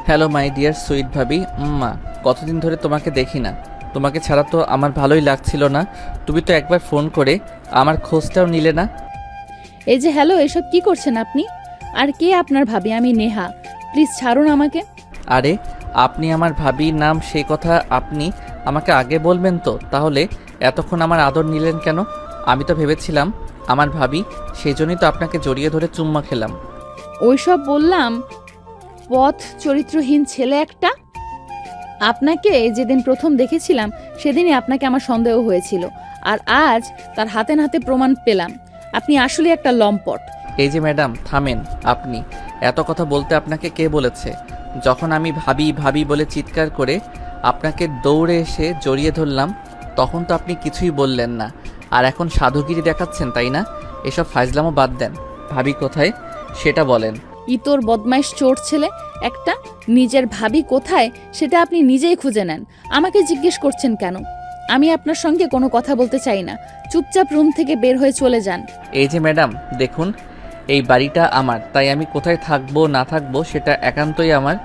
Hello my dear sweet ভাবি। কতদিন ধরে তোমাকে দেখি না। তোমাকে ছাড়া তো আমার ভালোই লাগছিল না। তুমি তো একবার ফোন করে আমার খোঁজটাও নিলে না। এই যে হ্যালো, এসব কি করছেন আপনি? আর কে আপনার ভাবি? আমি নেহা, প্লিজ ছাড়ুন আমাকে। আরে আপনি আমার ভাবির নাম, সেই কথা আপনি আমাকে আগে বলবেন তো। তাহলে এতক্ষণ আমার আদর নিলেন কেন? আমি তো ভেবেছিলাম আমার ভাবি, সেই জন্যই তো আপনাকে জড়িয়ে ধরে চুম্মা খেলাম। ওইসব বললাম পথ চরিত্রহীন ছেলে একটা। আপনাকে যেদিন প্রথম দেখেছিলাম সেদিনই আপনাকে আমার সন্দেহ হয়েছিল, আর আজ তার হাতে নাতে প্রমাণ পেলাম আপনি আসলে একটা লম্পট। এই যে ম্যাডাম থামেন। আপনি এত কথা বলতে আপনাকে কে বলেছে? যখন আমি ভাবি ভাবি বলে চিৎকার করে আপনাকে দৌড়ে এসে জড়িয়ে ধরলাম, তখন তো আপনি কিছুই বললেন না। আর এখন সাধুগিরি দেখাচ্ছেন, তাই না? এসব ফাজলামো বাদ দেন। ভাবি কোথায় সেটা বলেন। ইতর বদমাইশ চোর ছেলে একটা। নিজের ভাবি কোথায় সেটা আপনি নিজেই খুঁজে নেন, আমাকে জিজ্ঞেস করছেন কেন? আমি আপনার সঙ্গে কোনো কথা বলতে চাই না, চুপচাপ রুম থেকে বের হয়ে চলে যান। এই যে ম্যাডাম দেখুন, এই বাড়িটা আমার, তাই আমি কোথায় থাকবো না থাকবো সেটা একান্তই আমার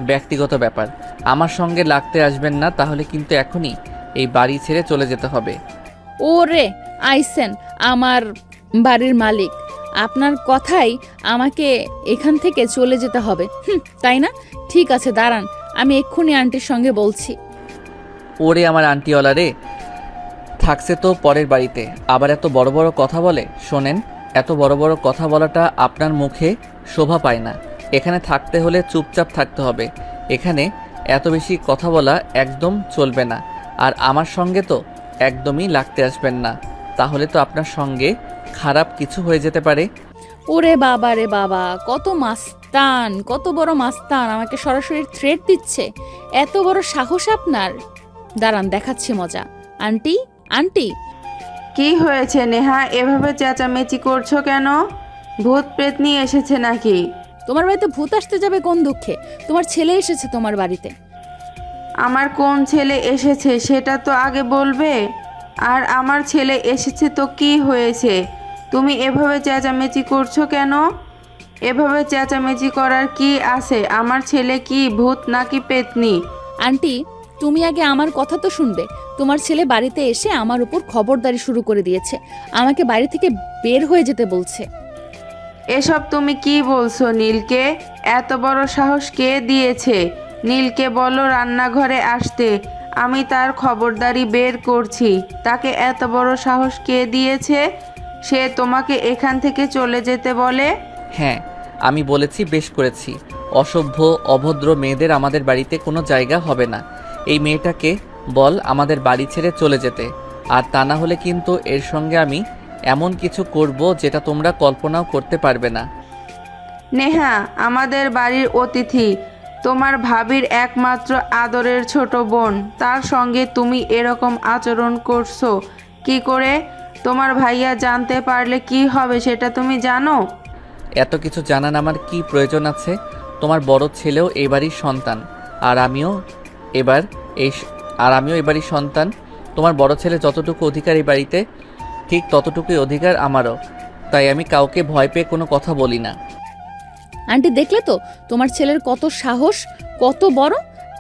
ব্যক্তিগত ব্যাপার। আমার সঙ্গে লাগতে আসবেন না, তাহলে কিন্তু এখনই এই বাড়ি ছেড়ে চলে যেতে হবে। ওরে আইসেন আমার বাড়ির মালিক, আপনার কথাই আমাকে এখান থেকে চলে যেতে হবে। তাই না? ঠিক আছে, দাঁড়ান, আমি এক্ষুনি আন্টির সঙ্গে বলছি। ওরে আমার আন্টিওয়ালা রে, থাকছে তো পরের বাড়িতে, আবার এত বড় বড় কথা বলে। শোনেন, এত বড় বড় কথা বলাটা আপনার মুখে শোভা পায় না। এখানে থাকতে হলে চুপচাপ থাকতে হবে। এখানে এত বেশি কথা বলা একদম চলবে না। আর আমার সঙ্গে তো একদমই লাগতে আসবেন না, তাহলে তো আপনার সঙ্গে খারাপ কিছু হয়ে যেতে পারে। ওরে বাবা রে বাবা, কত মাস্তান, কত বড় মাস্তান, আমাকে সরাসরি থ্রেট দিচ্ছে। এত বড় সাহস আপনার! দাঁড়ান, দেখাচ্ছি মজা। Aunty, aunty. কি হয়েছে নেহা, এভাবে চেঁচামেচি করছো কেন? ভূত প্রেত নিয়ে এসেছে নাকি? তোমার বাড়িতে ভূত আসতে যাবে কোন দুঃখে? তোমার ছেলে এসেছে তোমার বাড়িতে। আমার কোন ছেলে এসেছে সেটা তো আগে বলবে। আর আমার ছেলে এসেছে তো কি হয়েছে? তুমি এভাবে চেঁচামেচি করছো কেন? এভাবে চেঁচামেচি করার কি আছে? আমার ছেলে কি ভূত নাকি পেতনি? আন্টি, তুমি আগে আমার কথা তো শুনবে। তোমার ছেলে বাড়িতে এসে আমার উপর খবরদারি শুরু করে দিয়েছে, আমাকে বাড়ি থেকে বের হয়ে যেতে বলছে। এসব তুমি কি বলছো নীলকে? এত বড় সাহস কে দিয়েছে? নীলকে বলো রান্নাঘরে আসতে, আমি তার খবরদারি বের করছি। তাকে এত বড় সাহস কে দিয়েছে? সে তোমাকে এখান থেকে চলে যেতে বলে? হ্যাঁ, আমি বলেছি, বেশ করেছি। অসভ্য অভদ্র মেয়েদের আমাদের বাড়িতে কোনো জায়গা হবে না। এই মেয়েটাকে বল আমাদের বাড়ি ছেড়ে চলে যেতে, আর তা না হলে কিন্তু এর সঙ্গে আমি এমন কিছু করব যেটা তোমরা কল্পনাও করতে পারবে না। নেহা আমাদের বাড়ির অতিথি, তোমার ভাবির একমাত্র আদরের ছোট বোন, তার সঙ্গে তুমি এরকম আচরণ করছো কি করে? তোমার ভাইয়া জানতে পারলে কি হবে সেটা তুমি জানো? এত কিছু জানার আমার কি প্রয়োজন আছে? তোমার বড় ছেলেও এই বাড়ির সন্তান, আর আমিও এবার এই আমিও এই বাড়ির সন্তান। তোমার বড় ছেলে যতটুকু অধিকার এই বাড়িতে, ঠিক ততটুকুই অধিকার আমারও। তাই আমি কাউকে ভয় পেয়ে কোনো কথা বলি না। আন্টি, দেখলে তো তোমার ছেলের কত সাহস, কত বড়!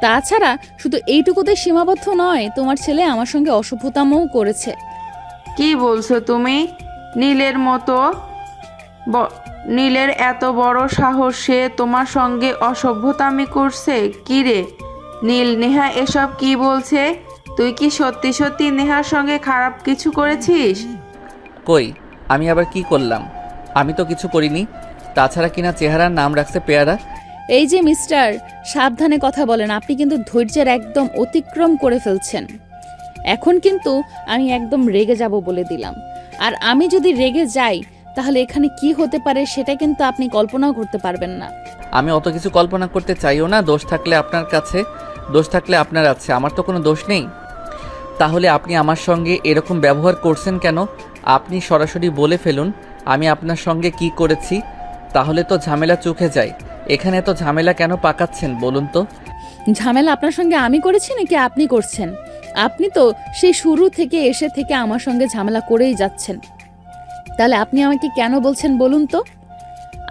তাছাড়া শুধু এইটুকুতে সীমাবদ্ধ নয়, তোমার ছেলে আমার সঙ্গে অসভ্যতামও করেছে। কি বলছো তুমি? নীলের মতো নীলের এত বড় সাহস, সে তোমার সঙ্গে অসভ্যতামি করছে? কি রে নীল, নেহা এসব কি বলছে? তুই কি সত্যি সত্যি নেহার সঙ্গে খারাপ কিছু করেছিস? কই, আমি আবার কি করলাম? আমি তো কিছু করিনি। তাছাড়া কিনা চেহারার নাম রাখছে পেয়ারা। এই যে মিস্টার, সাবধানে কথা বলেন, আপনি কিন্তু ধৈর্যের একদম অতিক্রম করে ফেলছেন। এখন কিন্তু আমি একদম রেগে যাব বলে দিলাম। আর আমি যদি রেগে যাই তাহলে এখানে কি হতে পারে সেটা কিন্তু আপনি কল্পনাও করতে পারবেন না। আমি অত কিছু কল্পনা করতে চাইও না। দোষ থাকলে আপনার কাছে, দোষ থাকলে আপনার আছে, আমার তো কোনো দোষ নেই। তাহলে আপনি আমার সঙ্গে এরকম ব্যবহার করছেন কেন? আপনি সরাসরি বলে ফেলুন আমি আপনার সঙ্গে কি করেছি, তাহলে তো ঝামেলা চুকে যায়। এখানে তো ঝামেলা কেন পাকাচ্ছেন বলুন তো? ঝামেলা আপনার সঙ্গে আমি করেছি নাকি আপনি করছেন? আপনি তো সেই শুরু থেকে এসে থেকে আমার সঙ্গে ঝামেলা করেই যাচ্ছেন। তাহলে আপনি আমাকে কেন বলছেন বলুন তো?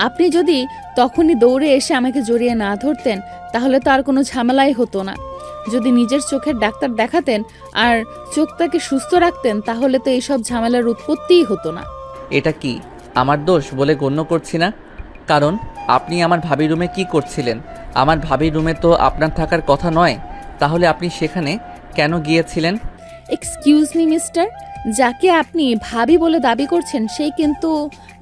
আপনি যদি তখনই দৌড়ে এসে আমাকে জড়িয়ে না ধরতেন তাহলে তো আর কোনো ঝামেলাই হতো না। যদি নিজের চোখের ডাক্তার দেখাতেন আর চোখটাকে সুস্থ রাখতেন তাহলে তো এইসব ঝামেলার উৎপত্তিই হতো না। এটা কি আমার দোষ বলে গণ্য করছি না, কারণ আপনি আমার ভাবি রুমে কি করছিলেন? আমার ভাবি রুমে তো আপনার থাকার কথা নয়, তাহলে আপনি সেখানে কেন গিয়েছিলেন? এক্সকিউজ মি মিস্টার, যাকে আপনি ভাবি বলে দাবি করছেন সেই কিন্তু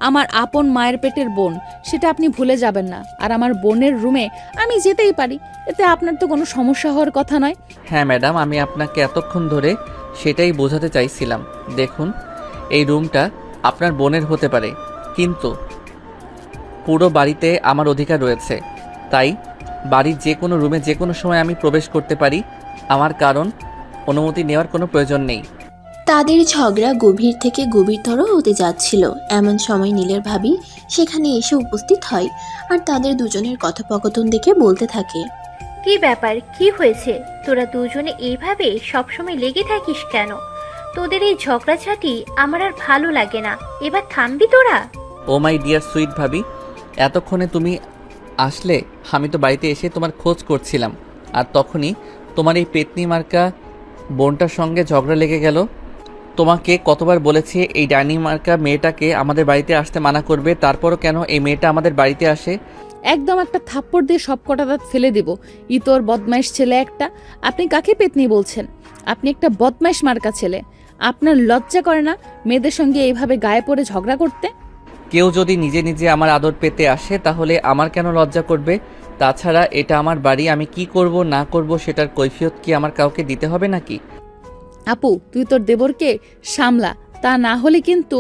আমার আপন মায়ের পেটের বোন, সেটা আপনি ভুলে যাবেন না। আর আমার বোনের রুমে আমি যেতেই পারি, এতে আপনার তো কোনো সমস্যা হওয়ার কথা নয়। হ্যাঁ ম্যাডাম, আমি আপনাকে এতক্ষণ ধরে সেটাই বোঝাতে চাইছিলাম। দেখুন, এই রুমটা আপনার বোনের হতে পারে, কিন্তু পুরো বাড়িতে আমার অধিকার রয়েছে। তাই বাড়ির যে কোনো রুমে যে কোনো সময় আমি প্রবেশ করতে পারি। আমার কারণ অনুমতি নেওয়ার কোনো প্রয়োজন নেই। তাদের ঝগড়া গভীর থেকে গভীরতর হতে যাচ্ছিল। এমন সময় নীলের ভাবি সেখানে এসে উপস্থিত হয় আর তাদের দুজনের কথোপকথন দেখে বলতে থাকে, কি ব্যাপার, কি হয়েছে? তোরা দুজনে এইভাবে সবসময় লেগে থাকিস কেন? তোদের এই ঝগড়াঝাটি আমার আর ভালো লাগে না। এবার থামবি তোরা? ও মাই ডিয়ার সুইট ভাবি, এতক্ষণে তুমি আসলে। আমি তো বাড়িতে এসে তোমার খোঁজ করছিলাম, আর তখনই তোমার এই পেতনি মার্কা বোনটার সঙ্গে ঝগড়া লেগে গেল। তোমাকে কতবার বলেছি এই ডাইনি মার্কা মেয়েটাকে আমাদের বাড়িতে আসতে মানা করবে, তারপরও কেন এই মেয়েটা আমাদের বাড়িতে আসে? একদম একটা থাপ্পড় দিয়ে সব কটা দাঁত ফেলে দেব। ইতর বদমাইশ ছেলে একটা। আপনি কাকে পেতনি বলছেন? আপনি একটা বদমাইশ মার্কা ছেলে। আপনার লজ্জা করে না মেয়েদের সঙ্গে এইভাবে গায়ে পড়ে ঝগড়া করতে? কেউ যদি নিজে নিজে আমার আদর পেতে আসে তাহলে আমার কেন লজ্জা করবে? তাছাড়া এটা আমার বাড়ি, আমি কি করব না করব সেটার কৈফিয়ত কি আমার কাউকে দিতে হবে নাকি? আপু, তুই তোর দেবরকে সামলা, তা না হলে কিন্তু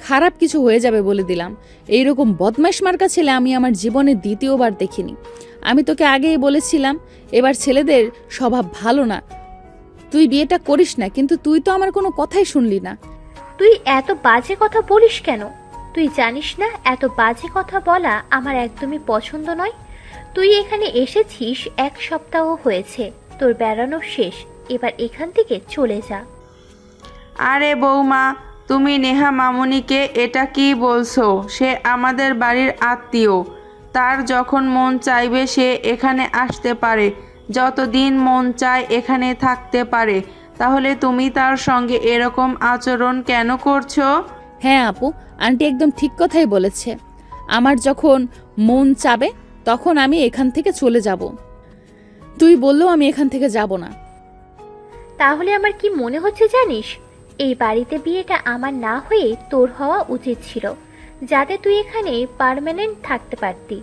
খারাপ কিছু হয়ে যাবে বলে দিলাম। এইরকম বদমাইশ মার্কা ছেলে আমি আমার জীবনে দ্বিতীয়বার দেখিনি। আমি তোকে আগেই বলেছিলাম এবার ছেলেদের স্বভাব ভালো না, তুই বিয়েটা করিস না, কিন্তু তুই তো আমার কোনো কথাই শুনলি না। তুই এত বাজে কথা বলিস কেন? তুই জানিস না এত বাজে কথা বলা আমার একদমই পছন্দ নয়। তুই এখানে এসেছিস 1 সপ্তাহ হয়েছে, তোর বেড়ানো শেষ, এবার এখান থেকে চলে যা। আরে বৌমা, তুমি নেহা মামুনিকে এটা কি বলছো? সে আমাদের বাড়ির আত্মীয়, তার যখন মন চাইবে সে এখানে আসতে পারে, যতদিন মন চায় এখানে থাকতে পারে। তাহলে তুমি তার সঙ্গে এরকম আচরণ কেন করছো? হ্যাঁ আপু, আন্টি একদম ঠিক কথাই বলেছে। আমার যখন মন চাবে তখন আমি এখান থেকে চলে যাব। তুই বললেও আমি এখান থেকে যাব না। তাহলে আমার কি মনে হচ্ছে জানিস? এই বাড়িতে বিয়েটা আমার না হয়ে তোর হওয়া উচিত ছিল, যাতে তুই এখানে পার্মানেন্ট থাকতে পারতি।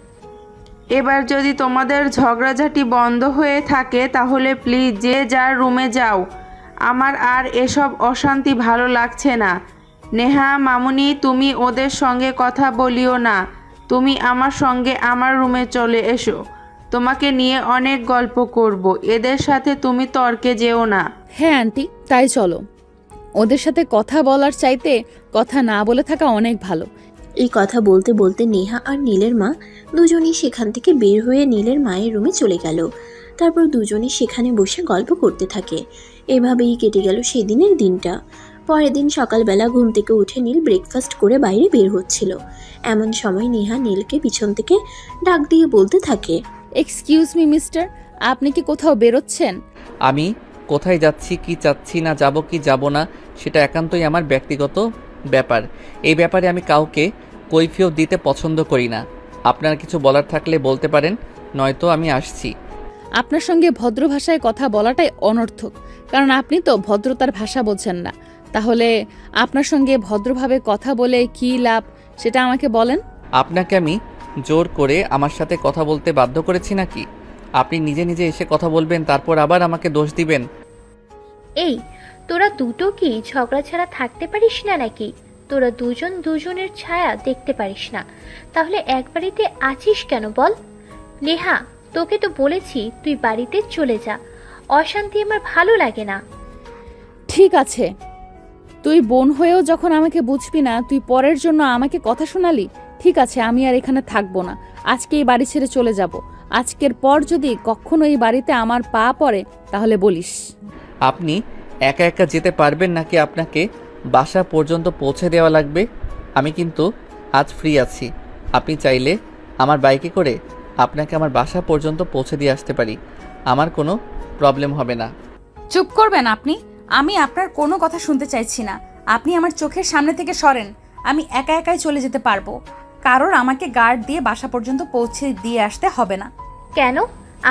এবার যদি তোমাদের ঝগড়াঝাটি বন্ধ হয়ে থাকে তাহলে প্লিজ যে যার রুমে যাও। আমার আর এসব অশান্তি ভালো লাগছে না। নেহা মামুনি, তুমি ওদের সঙ্গে কথা বলিও না। তুমি আমার সঙ্গে আমার রুমে চলে এসো, তোমাকে নিয়ে অনেক গল্প করব। এদের সাথে তুমি তর্কে যেও না। হ্যাঁ আন্টি, তাই চলো। ওদের সাথে কথা বলার চাইতে কথা না বলে থাকা অনেক ভালো। এই কথা বলতে বলতে নেহা আর নীলের মা দুজনেই সেখান থেকে বের হয়ে নীলের মায়ের রুমে চলে গেল। তারপর দুজনেই সেখানে বসে গল্প করতে থাকে। এভাবেই কেটে গেল সেদিনের দিনটা। পরের দিন সকালবেলা ঘুম থেকে উঠে নীল ব্রেকফাস্ট করে বাইরে বের হচ্ছিল। এমন সময় নেহা নীলকে পিছন থেকে ডাক দিয়ে বলতে থাকে, এক্সকিউজ মি মিস্টার, আপনি কি কোথাও বেরোচ্ছেন? আমি কোথায় যাচ্ছি, কি চাচ্ছি, না যাব কি যাব না, সেটা একান্তই আমার ব্যক্তিগত ব্যাপার। এই ব্যাপারে আমি কাউকে কৈফিয়ত দিতে পছন্দ করি না। আপনার কিছু বলার থাকলে বলতে পারেন, নয়তো আমি আসছি। আপনার সঙ্গে ভদ্র ভাষায় কথা বলাটাই অনর্থক, কারণ আপনি তো ভদ্রতার ভাষা বোঝেন না। তাহলে আপনার সঙ্গে ভদ্রভাবে কথা বলে কী লাভ সেটা আমাকে বলেন। আপনাকে আমি জোর করে আমার সাথে কথা বলতে বাধ্য করেছি নাকি? আপনি নিজে নিজে এসে কথা বলবেন, তারপর আবার আমাকে দোষ দিবেন। এই, তোরা দুটো কি ঝগড়া ছাড়া থাকতে পারিস না নাকি? তোরা দুজন দুজনের ছায়া দেখতে পারিস না, তাহলে এক বাড়িতে আছিস কেন বল? নেহা, তোকে তো বলেছি তুই বাড়িতে চলে যা, অশান্তি আমার ভালো লাগে না। ঠিক আছে, তুই বোন হয়েও যখন আমাকে বুঝবি না, তুই পরের জন্য আমাকে কথা শোনালি। ঠিক আছে, আমি আর এখানে থাকবো না, আজকে এই বাড়ি ছেড়ে চলে যাব। আজকের পর যদি কখনো এই বাড়িতে আমার পা পড়ে তাহলে বলিস। আপনি একা একা যেতে পারবেন নাকি আপনাকে বাসা পর্যন্ত পৌঁছে দেওয়া লাগবে? আমি কিন্তু আজ ফ্রি আছি, আপনি চাইলে আমার বাইকে করে আপনাকে আমার বাসা পর্যন্ত পৌঁছে দিয়ে আসতে পারি, আমার কোনো প্রবলেম হবে না। চুপ করবেন আপনি। আমি আপনার কোনো কথা শুনতে চাইছি না। আপনি আমার চোখের সামনে থেকে সরেন। আমি একা একাই চলে যেতে পারবো। কারোর আমাকে গার্ড দিয়ে বাসা পর্যন্ত পৌঁছে দিয়ে আসতে হবে না। কেন?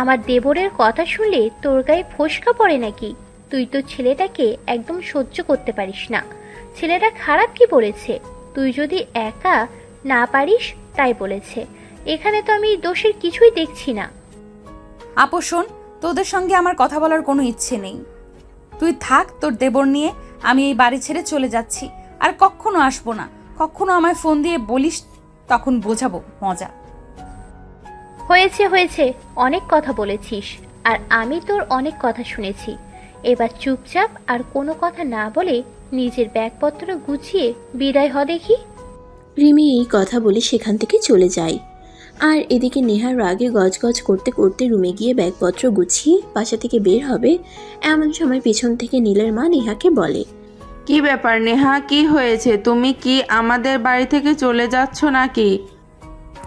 আমার দেবরের কথা শুনলে তোর গায়ে ফোসকা পড়ে নাকি? তুই তো ছেলেটাকে একদম সহ্য করতে পারিস না। ছেলেটা খারাপ কি বলেছে? তুই যদি একা না পারিস তাই বলেছে। এখানে তো আমি দোষের কিছুই দেখছি না। আপু শোন, তোদের সঙ্গে আমার কথা বলার কোনো ইচ্ছে নেই। তুই থাক তোর দেবর নিয়ে। আমি এই বাড়ি ছেড়ে চলে যাচ্ছি, আর কখনো আসবো না। কখনো আমায় ফোন দিয়ে বলিস, তখন বোঝাবো মজা। হয়েছে হয়েছে, অনেক কথা বলেছিস, আর আমি তোর অনেক কথা শুনেছি। এবার চুপচাপ আর কোনো কথা না বলে নিজের ব্যাগপত্র গুছিয়ে বিদায় হ দেখি। রিমি এই কথা বলে সেখান থেকে চলে যায়। আর এদিকে নেহার রাগে গজগজ করতে করতে রুমে গিয়ে ব্যাগপত্র গুছিয়ে বাসা থেকে বের হবে। এমন সময় পেছন থেকে নীলের মা নেহাকে বলে, কি ব্যাপার নেহা, কি হয়েছে? তুমি কি আমাদের বাড়ি থেকে চলে যাচ্ছ নাকি?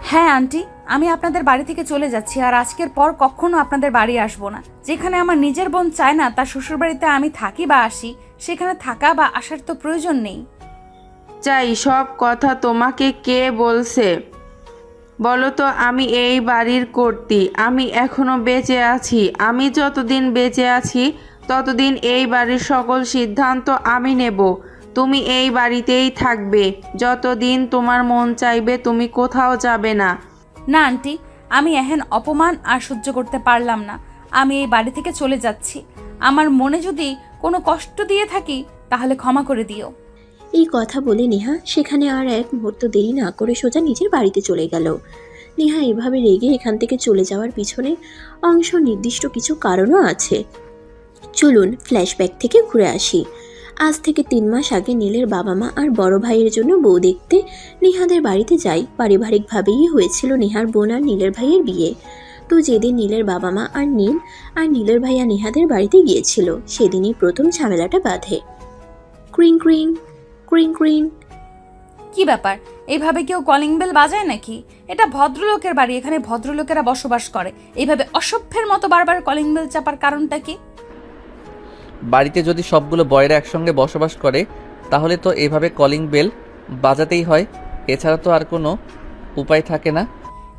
হ্যাঁ আন্টি, আমি আপনাদের বাড়ি থেকে চলে যাচ্ছি, আর আজকের পর কখনো আপনাদের বাড়ি আসবো না। যেখানে আমার নিজের বোন চায় না তার শ্বশুরবাড়িতে আমি থাকি বা আসি, সেখানে থাকা বা আসার তো প্রয়োজন নেই। চাই সব কথা তোমাকে কে বলছে বলো তো? আমি এই বাড়ির কর্ত্রী, আমি এখনো বেঁচে আছি। আমি যতদিন বেঁচে আছি ততদিন এই বাড়ির সকল সিদ্ধান্ত আমি নেব। তুমি এই বাড়িতেই থাকবে যতদিন তোমার মন চাইবে, তুমি কোথাও যাবে না। না আন্টি, আমি এহেন অপমান আর সহ্য করতে পারলাম না। আমি এই বাড়ি থেকে চলে যাচ্ছি। আমার মনে যদি কোনো কষ্ট দিয়ে থাকি তাহলে ক্ষমা করে দিও। এই কথা বলে নেহা সেখানে আর এক মুহূর্ত দেরি না করে সোজা নিজের বাড়িতে চলে গেল। নেহা এভাবে রেগে এখান থেকে চলে যাওয়ার পিছনে অংশ নির্দিষ্ট কিছু কারণও আছে। চলুন ফ্ল্যাশব্যাক থেকে ঘুরে আসি। আজ থেকে 3 মাস আগে নীলের বাবা মা আর বড় ভাইয়ের জন্য বউ দেখতে নেহাদের বাড়িতে যাই। পারিবারিকভাবেই হয়েছিল নেহার বোন আর নীলের ভাইয়ের বিয়ে। তো যেদিন নীলের বাবা মা আর নীলের ভাইয়া নেহাদের বাড়িতে গিয়েছিল, সেদিনই প্রথম ঝামেলাটা বাধে। ক্রিং ক্রিং ক্রিং ক্রিং। কি ব্যাপার, এইভাবে কেউ কলিং বেল বাজায় নাকি? এটা ভদ্রলোকের বাড়ি, এখানে ভদ্রলোকেরা বসবাস করে। এইভাবে অসভ্যের মতো বারবার কলিং বেল চাপার কারণটা কি? বাড়িতে যদি সবগুলো বয়রা একসঙ্গে বসবাস করে তাহলে তো এভাবে কলিং বেল বাজাতেই হয়, এছাড়া তো আর কোনো উপায় থাকে না।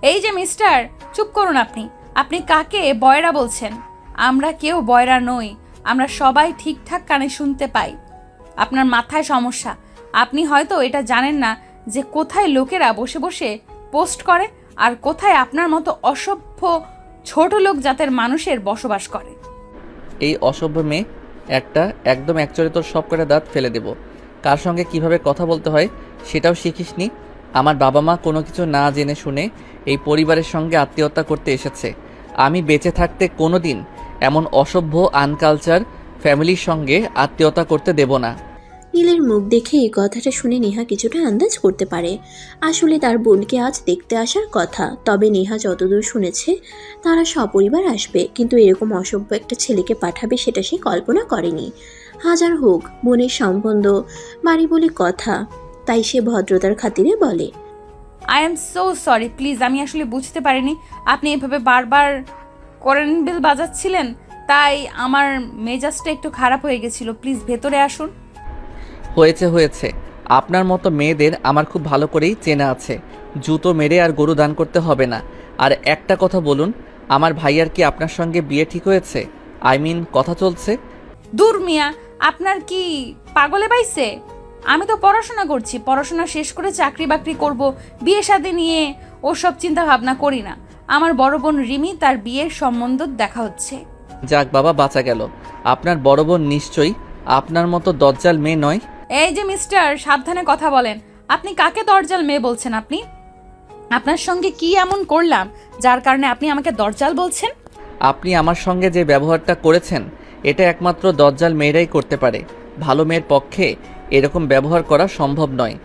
এই যে মিস্টার, চুপ করুন আপনি। আপনি কাকে বয়রা বলছেন? আমরা কেউ বয়রা নই, আমরা সবাই ঠিকঠাক কানে শুনতে পাই। আপনার মাথায় সমস্যা। আপনি হয়তো এটা জানেন না যে কোথায় লোকেরা বসে বসে পোস্ট করে আর কোথায় আপনার মতো অসভ্য ছোট লোক জাতের মানুষের বসবাস করে। এই অসভ্য মেয়ে একটা, একদম একচরে তোর সব কটা দাঁত ফেলে দেব। কার সঙ্গে কিভাবে কথা বলতে হয় সেটাও শিখিসনি। আমার বাবা মা কোনো কিছু না জেনে শুনে এই পরিবারের সঙ্গে আত্মীয়তা করতে এসেছে। আমি বেঁচে থাকতে কোনো দিন এমন অসভ্য আনকালচার ফ্যামিলির সঙ্গে আত্মীয়তা করতে দেব না। নীলের মুখ দেখে এই কথাটা শুনে নেহা কিছুটা আন্দাজ করতে পারে। আসলে তার বোনকে আজ দেখতে আসার কথা, তবে নেহা যতদূর শুনেছে তারা সপরিবার আসবে, কিন্তু এরকম অসভ্য একটা ছেলেকে পাঠাবে সেটা সে কল্পনা করেনি। হাজার হোক বোনের সম্বন্ধ, বাড়ি বলে কথা, তাই সে ভদ্রতার খাতিরে বলে, I am so sorry, please. আমি আসলে বুঝতে পারিনি আপনি এভাবে বারবার কলিং বেল বাজাচ্ছিলেন, তাই আমার মেজাজটা একটু খারাপ হয়ে গেছিল। প্লিজ ভেতরে আসুন। হয়েছে, আপনার মতো মেয়েদের আমার খুব ভালো করেই চেনা আছে। জুতো মেরে আর গরু দান করতে হবে না। আর একটা কথা বলুন, আমার ভাইয়ার কি আপনার সঙ্গে বিয়ে ঠিক হয়েছে? আই মিন কথা চলছে? দূর মিয়া, আপনার কি পাগলে পাইছে? আমি তো পড়াশোনা করছি, পড়াশোনা শেষ করে চাকরি বাকরি করব, বিয়ে শাদী নিয়ে ওসব চিন্তা ভাবনা করি না। আমার বড় বোন রিমি, তার বিয়ের সম্বন্ধ দেখা হচ্ছে। যাক বাবা, বাঁচা গেল। আপনার বড় বোন নিশ্চয়ই আপনার মতো দজ্জাল মেয়ে নয়। এই যে মিস্টার, সাবধানে কথা বলেন। আপনি কাকে দরজাল মেয়ে বলছেন? আপনি, আপনার সঙ্গে কি এমন করলাম যার কারণে আপনি আমাকে দরজাল বলছেন? আপনি আমার সঙ্গে যে ব্যবহারটা করেছেন এটা একমাত্র দজ্জাল মেয়েরাই করতে পারে। ভালো মেয়ের পক্ষে এরকম ব্যবহার করা সম্ভব নয়।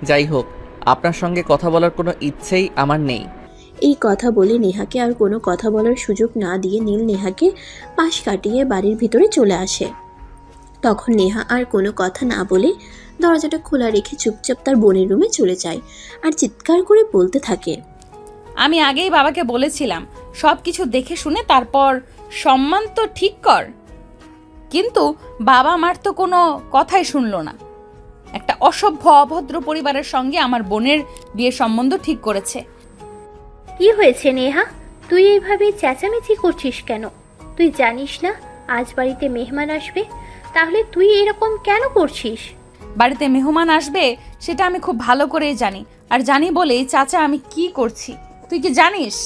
যাই হোক, আপনার সঙ্গে কথা বলার কোনো ইচ্ছেই আমার নেই। এই কথা বলে নেহাকে আর কোনো কথা বলার সুযোগ না দিয়ে নীল নেহাকে পাশ কাটিয়ে বাড়ির ভিতরে চলে আসে। তখন নেহা আর কোনো কথা না বলে দরজাটা খোলা রেখে চুপচাপ তার বোনের রুমে চলে যায় আর চিৎকার করে বলতে থাকে, আমি আগেই বাবাকে বলেছিলাম সব কিছু দেখে শুনে তারপর সম্মান তো ঠিক কর, কিন্তু বাবা মার তো কোনো কথাই শুনলো না। একটা অসভ্য অভদ্র পরিবারের সঙ্গে আমার বোনের বিয়ের সম্বন্ধ ঠিক করেছে। কি হয়েছে নেহা, তুই এইভাবে চেঁচামেচি করছিস কেন? তুই জানিস না আজ বাড়িতে মেহমান আসবে? তাহলে তুই এরকম কেন করছিস? বাড়িতে মেহমান আসবে সেটা আমি খুব ভালো করেই জানি, আর জানি বলেই চাচা আমি কি করছি। তুই কি জানিস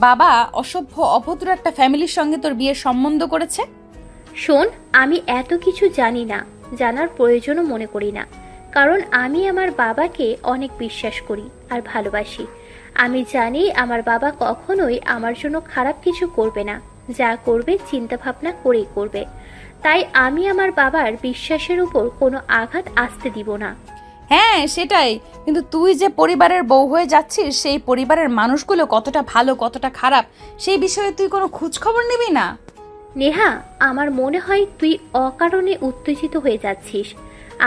বাবা অসভ্য অভদ্র একটা ফ্যামিলির সঙ্গে তোর বিয়ের সম্বন্ধ করেছে? শোন, আমি এত কিছু জানি না, জানার প্রয়োজনও মনে করি না, কারণ আমি আমার বাবাকে অনেক বিশ্বাস করি আর ভালোবাসি। আমি জানি আমার বাবা কখনোই আমার জন্য খারাপ কিছু করবে না, যা করবে চিন্তা ভাবনা করেই করবে। তাই আমি আমার বাবার বিশ্বাসের উপর কোনো আঘাত আসতে দিব না। হ্যাঁ সেটাই, কিন্তু তুই যে পরিবারের বউ হয়ে যাচ্ছিস সেই পরিবারের মানুষগুলো কতটা ভালো কতটা খারাপ সেই বিষয়ে তুই কোনো খোঁজ খবর নিবি না? নেহা, আমার মনে হয় তুই অকারণে উত্তেজিত হয়ে যাচ্ছিস।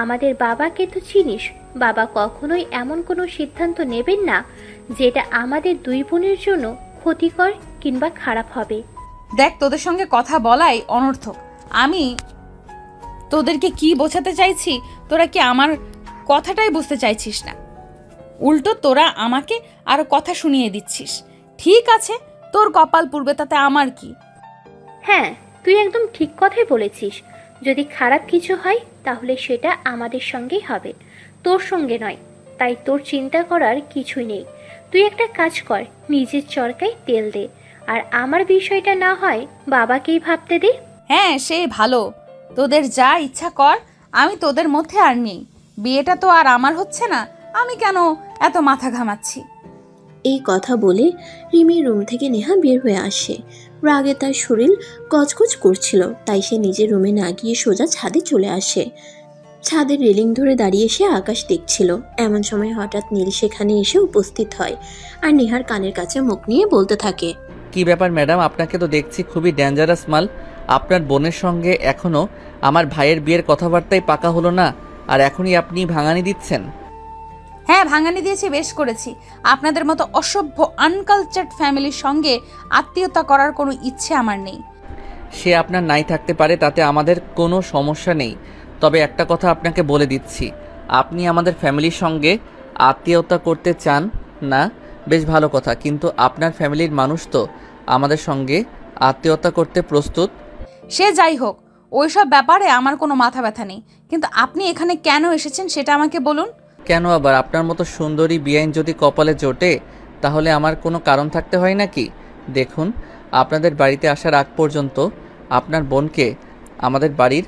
আমাদের বাবাকে তো চিনিস, বাবা কখনোই এমন কোনো সিদ্ধান্ত নেবেন না যেটা আমাদের দুই বোনের জন্য ক্ষতিকর কিংবা খারাপ হবে। দেখ, তোদের সঙ্গে কথা বলাই অনর্থক। আমি তোদেরকে কি বোঝাতে চাইছি তোরা কি আমার কথাটাই বুঝতে চাইছিস না? উল্টো তোরা আমাকে আরো কথা শুনিয়ে দিচ্ছিস। ঠিক আছে, তোর কপাল পূর্বে, তাতে আমার কি? হ্যাঁ, তুই একদম ঠিক কথাই বলেছিস। যদি খারাপ কিছু হয় তাহলে সেটা আমাদের সঙ্গেই হবে, তোর সঙ্গে নয়। তাই তোর চিন্তা করার কিছুই নেই। তুই একটা কাজ কর, নিজের চরকায় তেল দে, আর আমার বিষয়টা না হয় বাবাকেই ভাবতে দে। হ্যাঁ সে ভালো, তোদের যা ইচ্ছা কর, আমি তোদের মধ্যে আর নেই। বিয়েটা তো আর আমার হচ্ছে না, আমি কেন এত মাথা ঘামাচ্ছি? এই কথা বলে রিমির রুম থেকে নেহা বের হয়ে আসে। রাগে তার শরীর কচকচ করছিল, তাই সে নিজের রুমে না গিয়ে সোজা ছাদে চলে আসে। ছাদের রেলিং ধরে দাঁড়িয়ে সে আকাশ দেখছিল। এমন সময় হঠাৎ নীল সেখানে এসে উপস্থিত হয় আর নেহার কানের কাছে মুখ নিয়ে বলতে থাকে, কি ব্যাপার ম্যাডাম, আপনাকে তো দেখছি খুবই ডেঞ্জারাস মাল। আপনার বোনের সঙ্গে এখনও আমার ভাইয়ের বিয়ের কথাবার্তাই পাকা হলো না, আর এখনই আপনি ভাঙানি দিচ্ছেন? হ্যাঁ ভাঙানি দিয়েছি, বেশ করেছি। আপনাদের মতো অসভ্য আনকালচার্ড ফ্যামিলির সঙ্গে আত্মীয়তা করার কোনো ইচ্ছে আমার নেই। সে আপনার নাই থাকতে পারে, তাতে আমাদের কোনো সমস্যা নেই। তবে একটা কথা আপনাকে বলে দিচ্ছি, আপনি আমাদের ফ্যামিলির সঙ্গে আত্মীয়তা করতে চান না, বেশ ভালো কথা, কিন্তু আপনার ফ্যামিলির মানুষ তো আমাদের সঙ্গে আত্মীয়তা করতে প্রস্তুত। সে যাই হোক, ওইসব ব্যাপারে আমার কোনো মাথা ব্যথা নেই, কিন্তু আপনি এখানে কেন এসেছেন সেটা আমাকে বলুন। কেন আবার? আপনার মতো সুন্দরী বিয়াইন যদি কপালে জোটে তাহলে আমার কোনো কারণ থাকতে হয় নাকি? দেখুন, আপনাদের বাড়িতে আসার আগ পর্যন্ত আপনার বোনকে আমাদের বাড়ির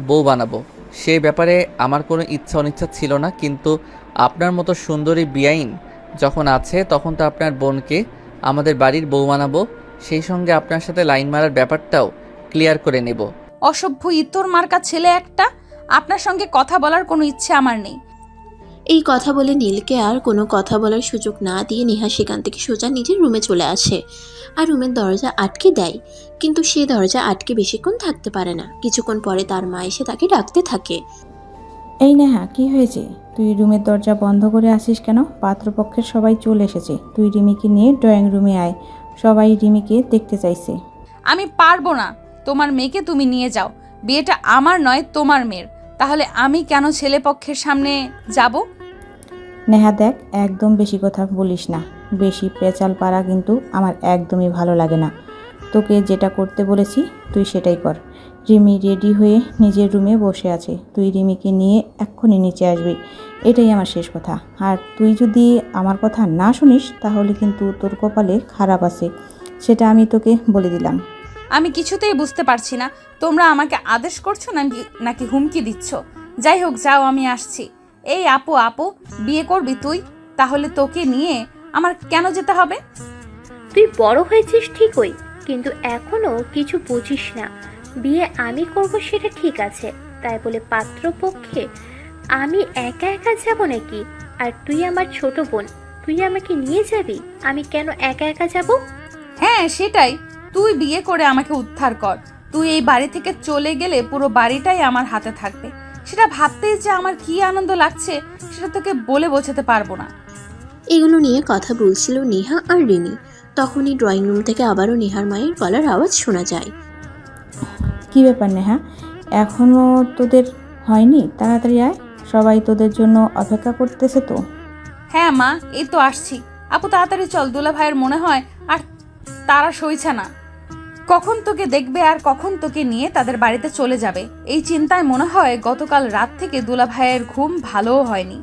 বউ বানাবো, সেই ব্যাপারে আমার কোনো ইচ্ছা অনিচ্ছা ছিল না, কিন্তু আপনার মতো সুন্দরী বিয়াইন যখন আছে তখন তো আপনার বোনকে আমাদের বাড়ির বউ বানাবো, সেই সঙ্গে আপনার সাথে লাইন মারার ব্যাপারটাও ক্লিয়ার করে নেব। অসভ্য ইতর মার্কা ছেলে একটা, আপনার সঙ্গে কথা বলার কোনো ইচ্ছে আমার নেই। এই কথা বলে নীলকে আর কোনো কথা বলার সুযোগ না দিয়ে নেহা সেখান থেকে সোজা নিজের রুমে চলে আসে আর রুমের দরজা আটকে দেয়। কিন্তু সে দরজা আটকে বেশিক্ষণ থাকতে পারে না। কিছুক্ষণ পরে তার মা এসে তাকে ডাকতে থাকে, এই নেহা, কি হয়েছে? তুই রুমের দরজা বন্ধ করে আসিস কেন? পাত্রপক্ষের সবাই চলে এসেছে, তুই রিমিকে নিয়ে ড্রয়িং রুমে আয়, সবাই রিমিকে দেখতে চাইছে। আমি পারবো না, তোমার মেয়েকে তুমি নিয়ে যাও, বিয়েটা আমার নয় তোমার মেয়ের। তাহলে আমি কেন ছেলে পক্ষের সামনে যাব? নেহা দেখ, একদম বেশি কথা বলিস না, বেশি পেঁচাল পাড়া কিন্তু আমার একদমই ভালো লাগে না। তোকে যেটা করতে বলেছি তুই সেটাই কর। রিমি রেডি হয়ে নিজের রুমে বসে আছে, তুই রিমিকে নিয়ে এক্ষুনি নিচে আসবি, এটাই আমার শেষ কথা। আর তুই যদি আমার কথা না শুনিস তাহলে কিন্তু তোর কপালে খারাপ আছে, সেটা আমি তোকে বলে দিলাম। আমি কিছুতেই বুঝতে পারছি না তোমরা আমাকে আদেশ করছো নাকি হুমকি দিচ্ছ। যাই হোক, যাও, আমি আসছি। এই আপু, বিয়ে করবি তুই? তাহলে তোকে নিয়ে আমার কেন যেতে হবে? তুই বড় হয়েছিস ঠিকই, কিন্তু এখনো কিছু বুঝিস না। বিয়ে আমি করব সেটা ঠিক আছে, তাই বলে পাত্রপক্ষে আমি একা একা যাব নাকি? আর তুই আমার ছোট বোন, তুই আমাকে নিয়ে যাবি? আমি কেন একা একা যাব? হ্যাঁ সেটাই, তুই বিয়ে করে আমাকে উদ্ধার কর। তুই এই বাড়ি থেকে চলে গেলে পুরো বাড়িটাই আমার হাতে থাকবে। সেটা ভাবতেই যে আমার কি আনন্দ লাগছে সেটা তোকে বলে বোঝাতে পারবো না। এগুলো নিয়ে কথা বলছিল নেহা আর রিনি। তখনই ড্রয়িং রুম থেকে আবারও নেহার মায়ের গলার আওয়াজ শোনা যায়। কী ব্যাপার নেহা, এখনও তোদের হয়নি? তাড়াতাড়ি আয়, সবাই তোদের জন্য অপেক্ষা করতেছে তো। হ্যাঁ মা, এই তো আসছি। আপু তাড়াতাড়ি চল, দুলা ভাইয়ের মনে হয় আর তারা সইছে না। কখন তোকে দেখবে আর কখন তোকে নিয়ে তাদের বাড়িতে চলে যাবে, এই চিন্তায় মনে হয় গতকাল রাত থেকে দুলা ভাইয়ের ঘুম ভালোও হয়নি।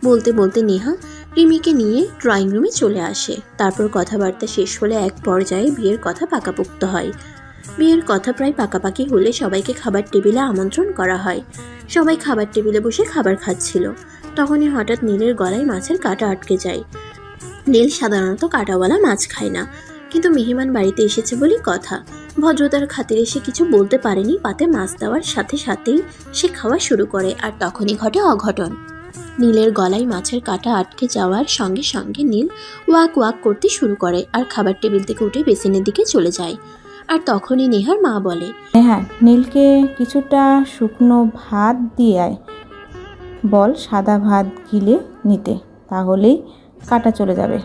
বলতে বলতে নেহা রিমিকে নিয়ে ড্রয়িং রুমে চলে আসে। তারপর কথাবার্তা শেষ হলে এক পর্যায়ে বিয়ের কথা পাকাপোক্ত হয়। বিয়ের কথা প্রায় পাকাপাকি হলে সবাইকে খাবার টেবিলে আমন্ত্রণ করা হয়। সবাই খাবার টেবিলে বসে খাবার খাচ্ছিল। তখনই হঠাৎ নীলের গলায় মাছের কাঁটা আটকে যায়। নীল সাধারণত কাঁটাওয়ালা মাছ খায় না, কিন্তু মেহমান বাড়িতে এসেছে বলে কথা, ভদ্রতার খাতিরে সে কিছু বলতে পারেনি। পাতে মাছ দেওয়ার সাথে সাথেই সে খাওয়া শুরু করে, আর তখনই ঘটে অঘটন। নীলের গলায় মাছের কাঁটা আটকে যাওয়ার সঙ্গে সঙ্গে নীল ওয়াক ওয়াক করতে শুরু করে আর খাবার টেবিল থেকে উঠে বেসিনের দিকে চলে যায়। আর তখনই নেহার মা বলে, নেহা, নীলকে কিছুটা শুকনো ভাত দিয়ে আয়, বল সাদা ভাত গিলে নিতে, তাহলেই কাটা চলে যাবে।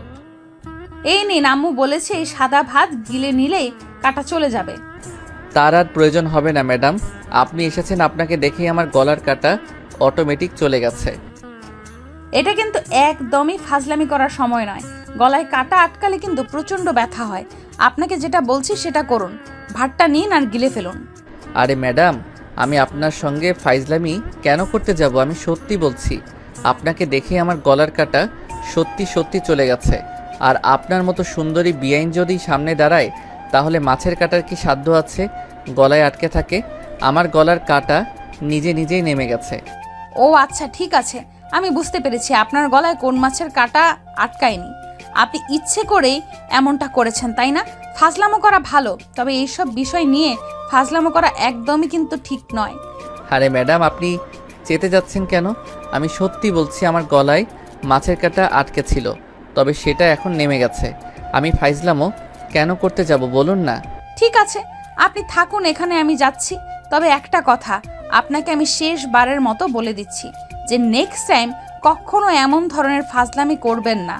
এই নিন, আম্মু বলেছে এই সাদা ভাত গিলে নিলেই কাটা চলে যাবে। তার আর প্রয়োজন হবে না ম্যাডাম, আপনি এসেছেন, আপনাকে দেখেই আমার গলার কাটা অটোমেটিক চলে গেছে। এটা কিন্তু একদমই ফাজলামি করার সময় নয়। গলায় কাটা আটকালে কিন্তু প্রচণ্ড ব্যথা হয়। আপনাকে যেটা বলছি সেটা করুন, ভাতটা নিন আর গিলে ফেলুন। আরে ম্যাডাম, আমি আপনার সঙ্গে ফাইজলামি কেন করতে যাব? আমি সত্যি বলছি, আপনাকে দেখে আমার গলার কাটা সত্যি সত্যি চলে গেছে। আর আপনার মতো সুন্দরী বিয়াইন যদি সামনে দাঁড়ায়, তাহলে মাছের কাটার কি সাধ্য আছে গলায় আটকে থাকে? আমার গলার কাটা নিজে নিজেই নেমে গেছে। ও আচ্ছা, ঠিক আছে, আমি বুঝতে পেরেছি আপনার গলায় কোন মাছের কাটা আটকায়নি। আপনি ইচ্ছে করেই এমনটা করেছেন, তাই না? ফাজলামো করা ভালো, তবে এইসব বিষয় নিয়ে ফাজলামো করা একদমই কিন্তু ঠিক নয়। আরে ম্যাডাম, আপনি চেতে যাচ্ছেন কেন? আমি সত্যি বলছি, আমার গলায় মাছের কাটা আটকে ছিল, তবে সেটা এখন নেমে গেছে। আমি ফাইজলামো কেন করতে যাব বলুন না? ঠিক আছে, আপনি থাকুন এখানে, আমি যাচ্ছি। তবে একটা কথা আপনাকে আমি শেষবারের মতো বলে দিচ্ছি যে নেক্সট টাইম কখনো এমন ধরনের ফাজলামি করবেন না।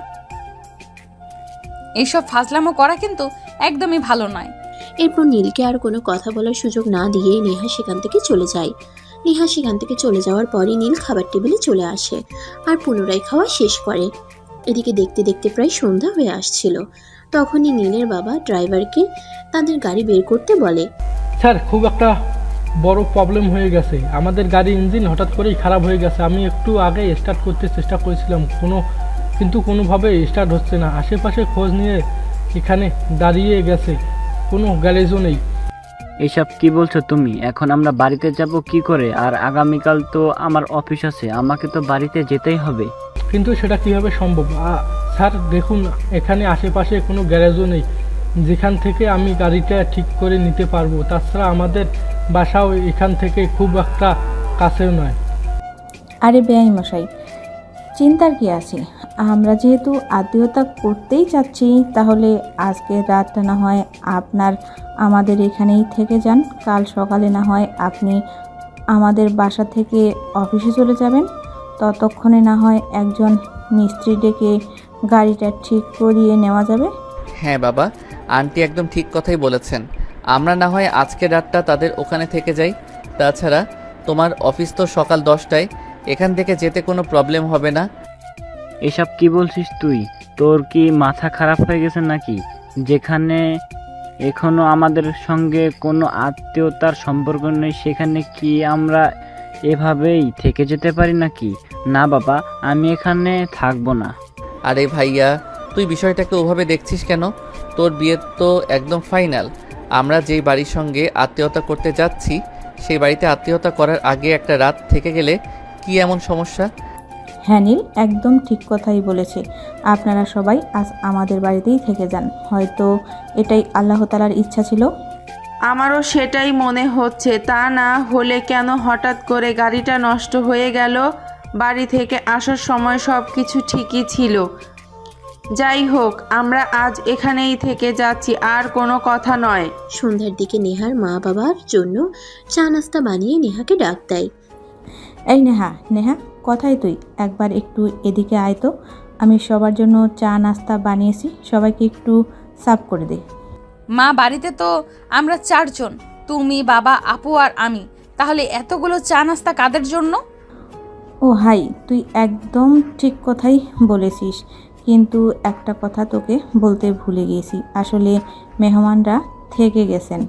এইসব ফাজলামো করা কিন্তু একদমই ভালো নয়। এরপর নীলকে আর কোনো কথা বলার সুযোগ না দিয়েই নেহা সেখান থেকে চলে যায়। নেহা সেখান থেকে চলে যাওয়ার পরই নীল খাবার টেবিলে চলে আসে আর পুনরায় খাওয়া শেষ করে। এদিকে দেখতে দেখতে প্রায় সন্ধ্যা হয়ে আসছিল। তখনই নীলের বাবা ড্রাইভারকে তাদের গাড়ি বের করতে বলে, স্যার, খুব একটা বড় প্রবলেম হয়ে গেছে। আমাদের গাড়ির ইঞ্জিন হঠাৎ করেই খারাপ হয়ে গেছে। আমি একটু আগে স্টার্ট করতে চেষ্টা করেছিলাম, কিন্তু কোনোভাবে স্টার্ট হচ্ছে না। আশেপাশে খোঁজ নিয়ে এখানে দাঁড়িয়ে গেছে, কোনো গ্যারেজও নেই। এসব কি বলছো তুমি? এখন আমরা বাড়িতে যাব কি করে? আর আগামীকাল তো আমার অফিস আছে, আমাকে তো বাড়িতে যেতেই হবে। কিন্তু সেটা কিভাবে সম্ভব? স্যার দেখুন, এখানে আশেপাশে কোনো গ্যারেজও নেই যেখান থেকে আমি গাড়িটা ঠিক করে নিতে পারবো। তাছাড়া আমাদের বাসাও এখান থেকে খুব একটা কাছেও নয়। আরে বেআই মশাই, চিন্তার কি আছে? আমরা যেহেতু আত্মীয়তা করতেই চাচ্ছি, তাহলে আজকের রাতটা না হয় আপনার আমাদের এখানেই থেকে যান। কাল সকালে না হয় আপনি আমাদের বাসা থেকে অফিসে চলে যাবেন। ততক্ষণে না হয় একজন মিস্ত্রি ডেকে গাড়িটা ঠিক করিয়ে নেওয়া যাবে। হ্যাঁ বাবা, আন্টি একদম ঠিক কথাই বলেছেন। আমরা না হয় আজকের রাতটা তাদের ওখানে থেকে যাই। তাছাড়া তোমার অফিস তো সকাল 10টায়, এখান থেকে যেতে কোনো প্রবলেম হবে না। এসব কি বলছিস তুই? তোর কি মাথা খারাপ হয়ে গেছে নাকি? যেখানে এখনো আমাদের সঙ্গে কোনো আত্মীয়তার সম্পর্ক নেই, সেখানে কি আমরা এভাবেই থেকে যেতে পারি নাকি? না বাবা, আমি এখানে থাকবো না। আরে ভাইয়া, তুই বিষয়টাকে ওভাবে দেখছিস কেন? তোর বিয়ে তো একদম ফাইনাল। আমরা যেই বাড়ির সঙ্গে আত্মীয়তা করতে যাচ্ছি, সেই বাড়িতে আত্মীয়তা করার আগে একটা রাত থেকে গেলে কি এমন সমস্যা? হ্যাঁ নীল একদম ঠিক কথাই বলেছে। আপনারা সবাই আজ আমাদের বাড়িতেই থেকে যান। হয়তো এটাই আল্লাহ তাআলার ইচ্ছা ছিল। আমারও সেটাই মনে হচ্ছে। তা না হলে কেন হঠাৎ করে গাড়িটা নষ্ট হয়ে গেল? বাড়ি থেকে আসার সময় সব কিছু ঠিকই ছিল। যাই হোক, আমরা আজ এখানেই থেকে যাচ্ছি, আর কোনো কথা নয়। সন্ধ্যার দিকে নেহার মা বাবার জন্য চা নাস্তা বানিয়ে নেহাকে ডাক দেয়। এই নেহা, নেহা কোথায় তুই? একবার একটু এদিকে আয় তো। আমি সবার জন্য চা নাস্তা বানিয়েছি, সবাইকে একটু সার্ভ করে দে। মা, বাড়িতে তো আমরা 4 জন, তুমি, বাবা, আপু আর আমি। তাহলে এতগুলো চা নাস্তা কাদের জন্য? ও হাই, তুই একদম ঠিক কথাই বলেছিস, কিন্তু একটা কথা তোকে বলতে ভুলে গিয়েছি। আসলে মেহমানরা থেকে গেছেন,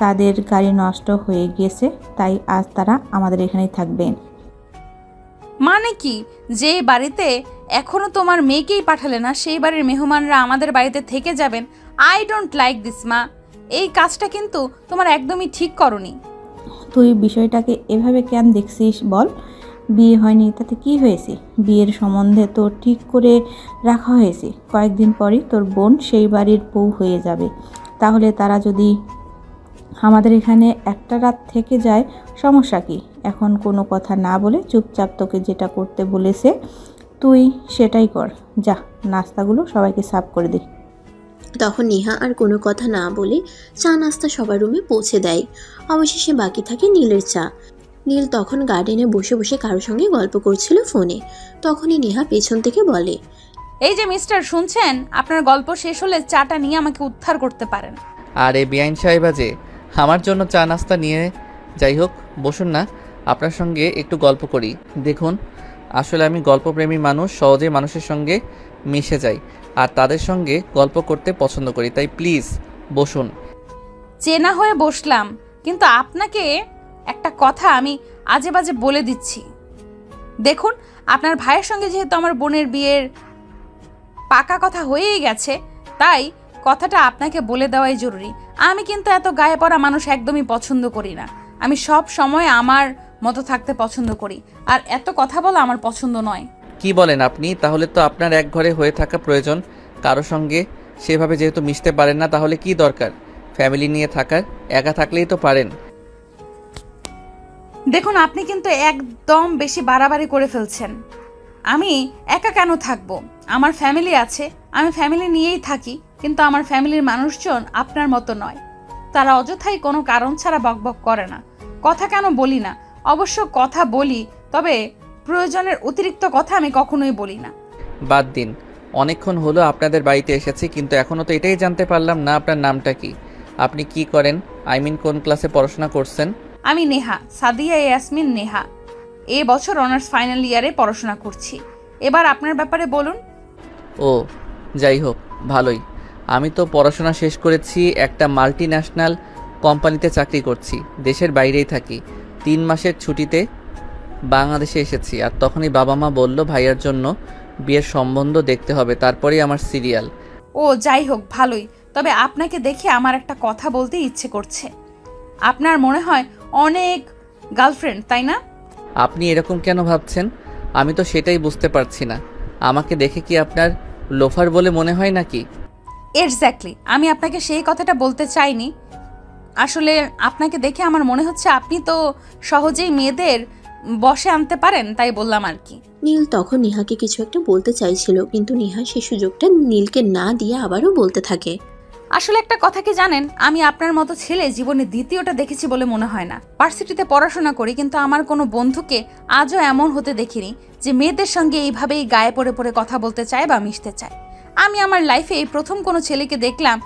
তাদের গাড়ি নষ্ট হয়ে গিয়েছে, তাই আজ তারা আমাদের এখানেই থাকবেন। মানে কি, যে বাড়িতে এখনো তোমার মেয়েকেই পাঠালে না সেই বাড়ির মেহমানরা আমাদের বাড়িতে থেকে যাবেন? আই ডোন্ট লাইক দিস মা। এই কাজটা কিন্তু তোমার একদমই ঠিক করনি। তুই বিষয়টাকে এভাবে কেন দেখছিস বল? বিয়ে হয়নি তাতে কি হয়েছে? বিয়ের সম্বন্ধে তো ঠিক করে রাখা হয়েছে, কয়েকদিন পরই তোর বোন সেই বাড়ির বউ হয়ে যাবে। তাহলে তারা যদি আমাদের এখানে একটা রাত থেকে যায়, সমস্যা কি? এখন কোনো কথা না বলে চুপচাপ তোকে যেটা করতে বলেছে তুই সেটাই কর। যা, নাস্তাগুলো সবাইকে সার্ভ করে দে। তখন নেহা আর কোনো কথা না বলে চা নাস্তা সবার রুমে পৌঁছে দেয়। অবশেষে বাকি থাকে নীলের চা। নীল তখন গার্ডেনে বসে বসে কারোর সঙ্গে গল্প করছিল ফোনে। তখনই নেহা পেছন থেকে বলে, এই যে মিস্টার, শুনছেন? আপনার গল্প শেষ হলে চাটা নিয়ে আমাকে উদ্ধার করতে পারেন। আর এই বেআইন সাহেবা যে আমার জন্য চা নাস্তা নিয়ে, যাই হোক বসুন না, আপনার সঙ্গে একটু গল্প করি। দেখুন, আসলে আমি গল্পপ্রেমী মানুষ, সহজে মানুষের সঙ্গে মিশে যাই আর তাদের সঙ্গে গল্প করতে পছন্দ করি, তাই প্লিজ বসুন। চেনা হয়ে বসলাম, কিন্তু আপনাকে একটা কথা আমি আজে বাজে বলে দিচ্ছি। দেখুন, আপনার ভাইয়ের সঙ্গে যেহেতু আমার বোনের বিয়ের পাকা কথা হয়েই গেছে, তাই কথাটা আপনাকে বলে দেওয়াই জরুরি। আমি কিন্তু এত গায়ে পড়া মানুষ একদমই পছন্দ করি না। আমি সব সময় আমার মতো থাকতে পছন্দ করি, আর এত কথা বলা আমার পছন্দ নয়। কি বলেন আপনি? তাহলে তো আপনার এক ঘরে হয়ে থাকা প্রয়োজন। কারো সঙ্গে সেভাবে যেহেতু মিশতে পারেন না, তাহলে কি দরকার ফ্যামিলি নিয়ে থাকার? একা থাকলেই তো পারেন। দেখুন, আপনি কিন্তু একদম বেশি বাড়াবাড়ি করে ফেলছেন। আমি একা কেন থাকবো? আমার ফ্যামিলি আছে, আমি ফ্যামিলি নিয়েই থাকি, কিন্তু আমার ফ্যামিলির মানুষজন আপনার মতো নয়। তারা অযথাই কোনো কারণ ছাড়া বকবক করে না। কথা কেন বলি না? অবশ্য কথা বলি, তবে প্রয়োজনের অতিরিক্ত কথা আমি কখনোই বলি না। বাদ দিন, অনেকক্ষণ হলো আপনাদের বাড়িতে এসেছি, কিন্তু এখনও তো এটাই জানতে পারলাম না আপনার নামটা কি, আপনি কি করেন, আই মিন কোন ক্লাসে পড়াশোনা করছেন? আমি নেহা, সাদিয়া ইয়াসমিন নেহা। এ বছর অনার্স ফাইনাল ইয়ারে পড়াশোনা করছি। এবার আপনার ব্যাপারে বলুন। ও, যাই হোক, ভালোই। আমি তো পড়াশোনা শেষ করেছি, একটা মাল্টি ন্যাশনাল কোম্পানিতে চাকরি করছি, দেশের বাইরেই থাকি। 3 মাসের ছুটিতে বাংলাদেশে এসেছি, আর তখনই বাবা মা বলল ভাইয়ার জন্য বিয়ের সম্বন্ধ দেখতে হবে, তারপরেই আমার সিরিয়াল। ও যাই হোক, ভালোই। তবে আপনাকে দেখে আমার একটা কথা বলতে ইচ্ছে করছে। আপনার মনে হয় অনেক গার্লফ্রেন্ড, তাই না? আপনি এরকম কেন ভাবছেন? আমি তো সেটাই বুঝতে পারছি না। আমাকে দেখে কি আপনার লোফার বলে মনে হয় নাকি? এক্স্যাক্টলি, আমি আপনাকে সেই কথাটা বলতে চাইনি। আসলে আপনাকে দেখে আমার মনে হচ্ছে আপনি তো সহজেই মেয়েদের বশে আনতে পারেন, তাই বললাম আর কি। নীল তখন নেহাকে কিছু একটা বলতে চাইছিল, কিন্তু নেহা সেই সুযোগটা নীলকে না দিয়ে আবারও বলতে থাকে, আসলে একটা কথা কি জানেন, আমি আপনার মতো ছেলে জীবনে দ্বিতীয়টা দেখেছি বলে মনে হয় না। ভার্সিটিতে পড়াশোনা করি, কিন্তু আমার কোনো বন্ধুকে আজও এমন হতে দেখিনি যে মেয়েদের সঙ্গে এইভাবেই গায়ে পড়ে পড়ে কথা বলতে চায় বা মিশতে চায়। আমি আমার লাইফে এই প্রথম কোনো ছেলেকে দেখলাম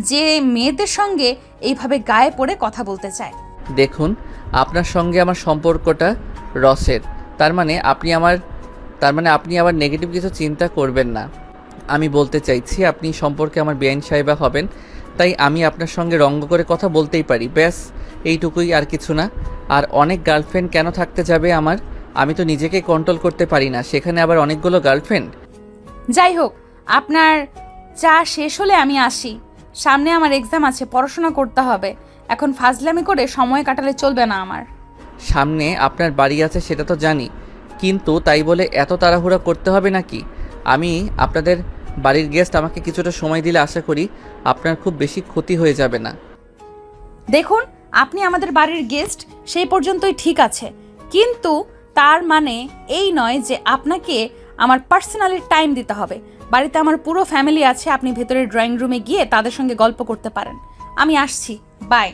যে মেয়েদের সঙ্গে এইভাবে গায়ে পড়ে কথা বলতে চায়। দেখুন, আপনার সঙ্গে আমার সম্পর্কটা রসের, তার মানে আপনি আবার নেগেটিভ কিছু চিন্তা করবেন না। আমি বলতে চাইছি আপনি সম্পর্কে আমার বেআইন সাহেবা হবেন, তাই আমি আপনার সঙ্গে রঙ্গ করে কথা বলতেই পারি, ব্যাস এইটুকুই, আর কিছু না। আর অনেক গার্লফ্রেন্ড কেন থাকতে যাবে আমার? আমি তো নিজেকে কন্ট্রোল করতে পারি না, সেখানে আবার অনেকগুলো গার্লফ্রেন্ড। যাই হোক, আপনার চা শেষ হলে আমি আসি। সামনে আমার এক্সাম আছে, পড়াশোনা করতে হবে। এখন ফাজলামি করে সময় কাটালে চলবে না আমার। সামনে আপনার বাড়ি আছে সেটা তো জানি, কিন্তু তাই বলে এত তাড়াহুড়া করতে হবে নাকি? আমি আপনাদের বাড়ির গেস্ট, আমাকে কিছুটা সময় দিলে আশা করি আপনার খুব বেশি ক্ষতি হয়ে যাবে না। দেখুন, আপনি আমাদের বাড়ির গেস্ট সেই পর্যন্তই ঠিক আছে, কিন্তু তার মানে এই নয় যে আপনাকে আমার পার্সোনালি টাইম দিতে হবে। বাড়িতে আমার পুরো ফ্যামিলি আছে, আপনি ভেতরের ড্রয়িং রুমে গিয়ে তাদের সঙ্গে গল্প করতে পারেন। আমি আসছি, বাই।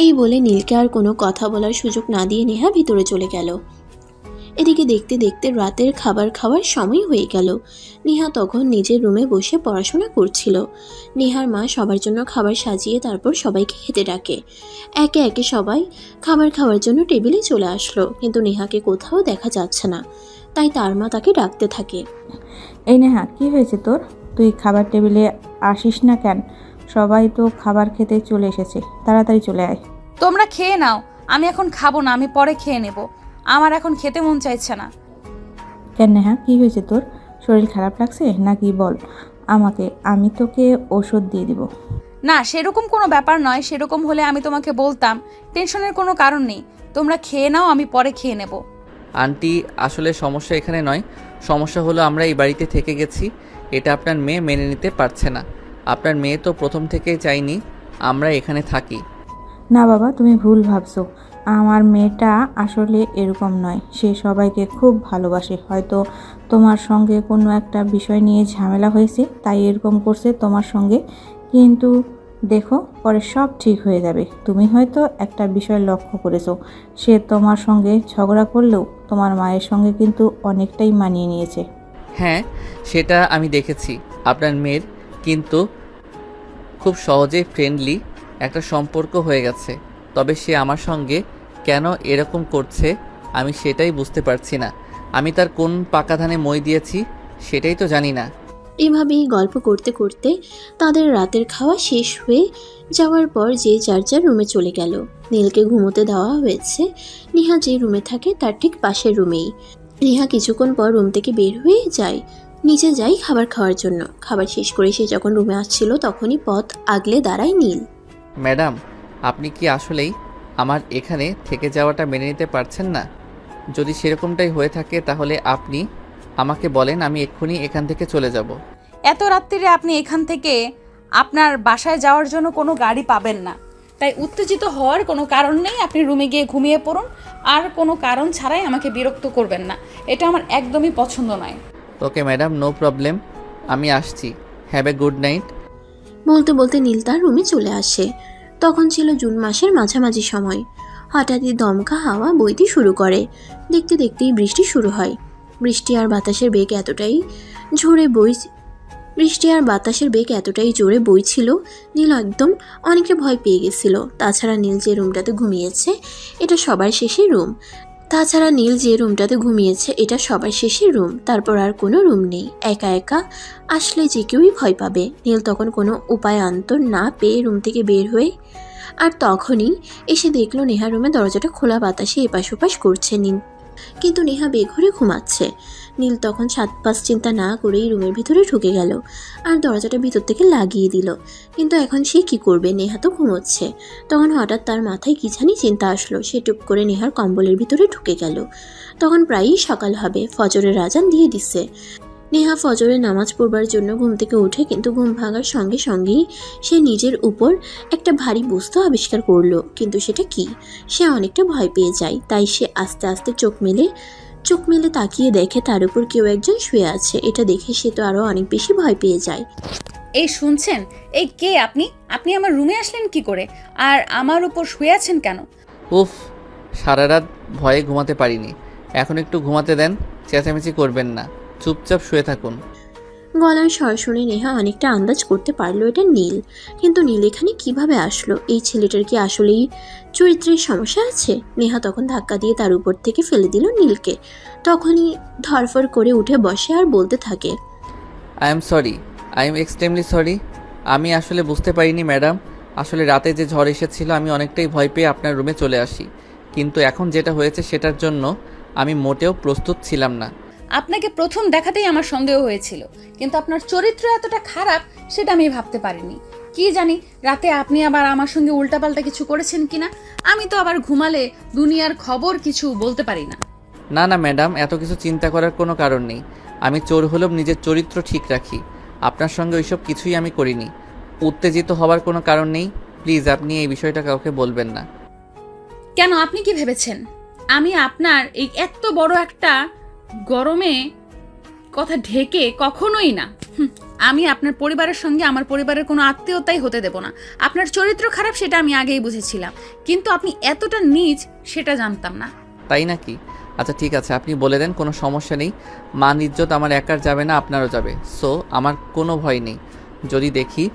এই বলে নীলকে আর কোনো কথা বলার সুযোগ না দিয়ে নেহা ভিতরে চলে গেল। এদিকে দেখতে দেখতে রাতের খাবার খাওয়ার সময় হয়ে গেল। নেহা তখন নিজের রুমে বসে পড়াশোনা করছিল। নেহার মা সবার জন্য খাবার সাজিয়ে তারপর সবাইকে খেতে ডাকে। একে একে সবাই খাবার খাওয়ার জন্য টেবিলে চলে আসলো, কিন্তু নেহাকে কোথাও দেখা যাচ্ছে না। তাই তার মা তাকে ডাকতে থাকে। এই নেহা, কি হয়েছে তোর? তুই খাবার টেবিলে আসিস না কেন? সবাই তো খাবার খেতে চলে এসেছে, তাড়াতাড়ি চলে আয়। তোমরা খেয়ে নাও, আমি এখন খাবো না, আমি পরে খেয়ে নেব। আমার এখন খেতে মন চাইছে না। কেন নেহা, কি হয়েছে তোর? শরীর খারাপ লাগছে নাকি বল আমাকে, আমি তোকে ওষুধ দিয়ে দিব। না, সেরকম কোনো ব্যাপার নয়। সেরকম হলে আমি তোমাকে বলতাম। টেনশনের কোনো কারণ নেই, তোমরা খেয়ে নাও, আমি পরে খেয়ে নেব। আন্টি, আসলে সমস্যা এখানে নয়। সমস্যা হলো আমরা এই বাড়িতে থেকে গেছি, এটা আপনার মেয়ে মেনে নিতে পারছে না। আপনার মেয়ে তো প্রথম থেকেই চাইনি আমরা এখানে থাকি। না বাবা, তুমি ভুল ভাবছো। আমার মেয়েটা আসলে এরকম নয়, সে সবাইকে খুব ভালোবাসে। হয়তো তোমার সঙ্গে কোনো একটা বিষয় নিয়ে ঝামেলা হয়েছে, তাই এরকম করছে তোমার সঙ্গে। কিন্তু দেখো, পরে সব ঠিক হয়ে যাবে। তুমি হয়তো একটা বিষয় লক্ষ্য করেছো, সে তোমার সঙ্গে ঝগড়া করলেও তোমার মায়ের সঙ্গে কিন্তু অনেকটাই মানিয়ে নিয়েছে। হ্যাঁ, সেটা আমি দেখেছি। আপনার মেয়ের কিন্তু খুব সহজেই ফ্রেন্ডলি একটা সম্পর্ক হয়ে গেছে। তবে সে আমার সঙ্গে কেন এরকম করছে আমি সেটাই বুঝতে পারছি না। আমি তার কোন পাকা ধানে মই দিয়েছি সেটাই তো জানি না। এভাবেই গল্প করতে করতে তাদের রাতের খাওয়া শেষ হয়ে যাওয়ার পর যে যার যার রুমে চলে গেল। নীলকে ঘুমোতে দেওয়া হয়েছে নেহা যে রুমে থাকে তার ঠিক পাশের রুমেই। নেহা কিছুক্ষণ পর রুম থেকে বের হয়ে যায়, নিচে যায় খাবার খাওয়ার জন্য। খাবার শেষ করে সে যখন রুমে আসছিল তখনই পথ আগলে দাঁড়ায় নীল। ম্যাডাম, আপনি কি আসলেই আমার এখানে থেকে যাওয়াটা মেনে নিতে পারছেন না? যদি সেরকমটাই হয়ে থাকে তাহলে আপনি আমাকে বলেন, আমি এক্ষুনি এখান থেকে চলে যাব। এত রাত্রিরে আপনি এখান থেকে আপনার বাসায় যাওয়ার জন্য কোনো গাড়ি পাবেন না, তাই উত্তেজিত হওয়ার কোনো কারণ নেই। আপনি রুমে গিয়ে ঘুমিয়ে পড়ুন, আর কোনো কারণ ছাড়াই আমাকে বিরক্ত করবেন না। এটা আমার একদমই পছন্দ নয়। ওকে ম্যাডাম, নো প্রবলেম, আমি আসছি। Have a good night. বলতে বলতে নীল তার রুমে চলে আসে। তখন ছিল জুন মাসের মাঝামাঝি সময়। হঠাৎই দমকা হাওয়া বইতে শুরু করে। দেখতে দেখতেই বৃষ্টি শুরু হয়। বৃষ্টি আর বাতাসের বেগ এতটাই জোরে বইছিল, নীল একদম অনেকটা ভয় পেয়ে গেছিল। তাছাড়া নীল যে রুমটাতে ঘুমিয়েছে এটা সবার শেষের রুম। তারপর আর কোনো রুম নেই। একা একা আসলে যে কেউই ভয় পাবে। নীল তখন কোনো উপায় অন্তর না পেয়ে রুম থেকে বের হয়ে আর তখনই এসে দেখলো নেহা রুমে দরজাটা খোলা, বাতাসে এপাশ ওপাশ করছে নীল, কিন্তু নেহা বেঘরে ঘুমাচ্ছে। নীল তখন 7-5 চিন্তা না করেই রুমের ভিতরে ঢুকে গেল আর দরজাটা ভিতর থেকে লাগিয়ে দিল। কিন্তু এখন সে কি করবে? নেহা তো ঘুমোচ্ছে। তখন হঠাৎ তার মাথায় কি জানি চিন্তা আসলো। সে টুপ করে নেহার কম্বলের ভিতরে ঢুকে গেল। তখন প্রায়ই সকাল হবে, ফজরের আজান দিয়ে দিচ্ছে। নেহা ফজরের নামাজ পড়বার জন্য ঘুম থেকে ওঠে, কিন্তু ঘুম ভাঙার সঙ্গে সঙ্গেই সে নিজের উপর একটা ভারী বস্তু আবিষ্কার করলো। কিন্তু সেটা কি? সে অনেকটা ভয় পেয়ে যায়। তাই সে আস্তে আস্তে চোখ মেলে তাকিয়ে দেখে তার উপর কেউ একজন শুয়ে আছে। এটা দেখে সে তো আরো অনেক বেশি ভয় পেয়ে যায়। এই শুনছেন, এই কে আপনি? আপনি আমার রুমে আসলেন কি করে? আর আমার উপর শুয়ে আছেন কেন? উফ, সারা রাত ভয়ে ঘুমাতে পারিনি। এখন একটু ঘুমাতে দেন, চেঁচামেচি করবেন না, চুপচাপ শুয়ে থাকুন। গলার স্বর শুনে নেহা অনেকটা আন্দাজ করতে পারলো এটা নীল। কিন্তু নীল এখানে কিভাবে আসলো? এই ছেলেটার কি আসলেই চরিত্রের সমস্যা আছে? নেহা তখন ধাক্কা দিয়ে তার উপর থেকে ফেলে দিল নীলকে। তখনই ধরফর করে উঠে বসে আর বলতে থাকে, আই এম এক্সট্রিমলি সরি। আমি আসলে বুঝতে পারিনি ম্যাডাম। আসলে রাতে যে ঝড় এসেছিল আমি অনেকটাই ভয় পেয়ে আপনার রুমে চলে আসি, কিন্তু এখন যেটা হয়েছে সেটার জন্য আমি মোটেও প্রস্তুত ছিলাম না। আপনাকে প্রথম দেখাতেই আমার সন্দেহ হয়েছিল, কিন্তু আপনার চরিত্র এতটা খারাপ সেটা আমি ভাবতে পারিনি। কি জানি রাতে আপনি আবার আমার সঙ্গে উল্টাপাল্টা কিছু করেছেন কিনা। আমি তো আবার ঘুমালে দুনিয়ার খবর কিছু বলতে পারি না। না না ম্যাডাম, এত কিছু চিন্তা করার কোনো কারণ নেই। আমি চোর হলেও নিজের চরিত্র ঠিক রাখি। আপনার সঙ্গে ওইসব কিছুই আমি করিনি। উত্তেজিত হওয়ার কোনো কারণ নেই। প্লিজ আপনি এই বিষয়টা কাউকে বলবেন না। কেন, আপনি কি ভেবেছেন আমি আপনার এই এত বড় একটা গরমে কথা ঢেকে? কখনোই না। আমি আপনার পরিবারের সঙ্গে আমার পরিবারের কোনো আত্মীয়তাই হতে দেব না। আপনার চরিত্র খারাপ সেটা আমি আগেই বুঝেছিলাম, কিন্তু আপনি এতটা নীচ সেটা জানতাম না। তাই নাকি? আচ্ছা ঠিক আছে, আপনি বলে দেন, কোনো সমস্যা নেই। মান ইজ্জত আমার একার যাবে না, আপনারও যাবে। সো আমার কোনো ভয় নেই। যদি দেখি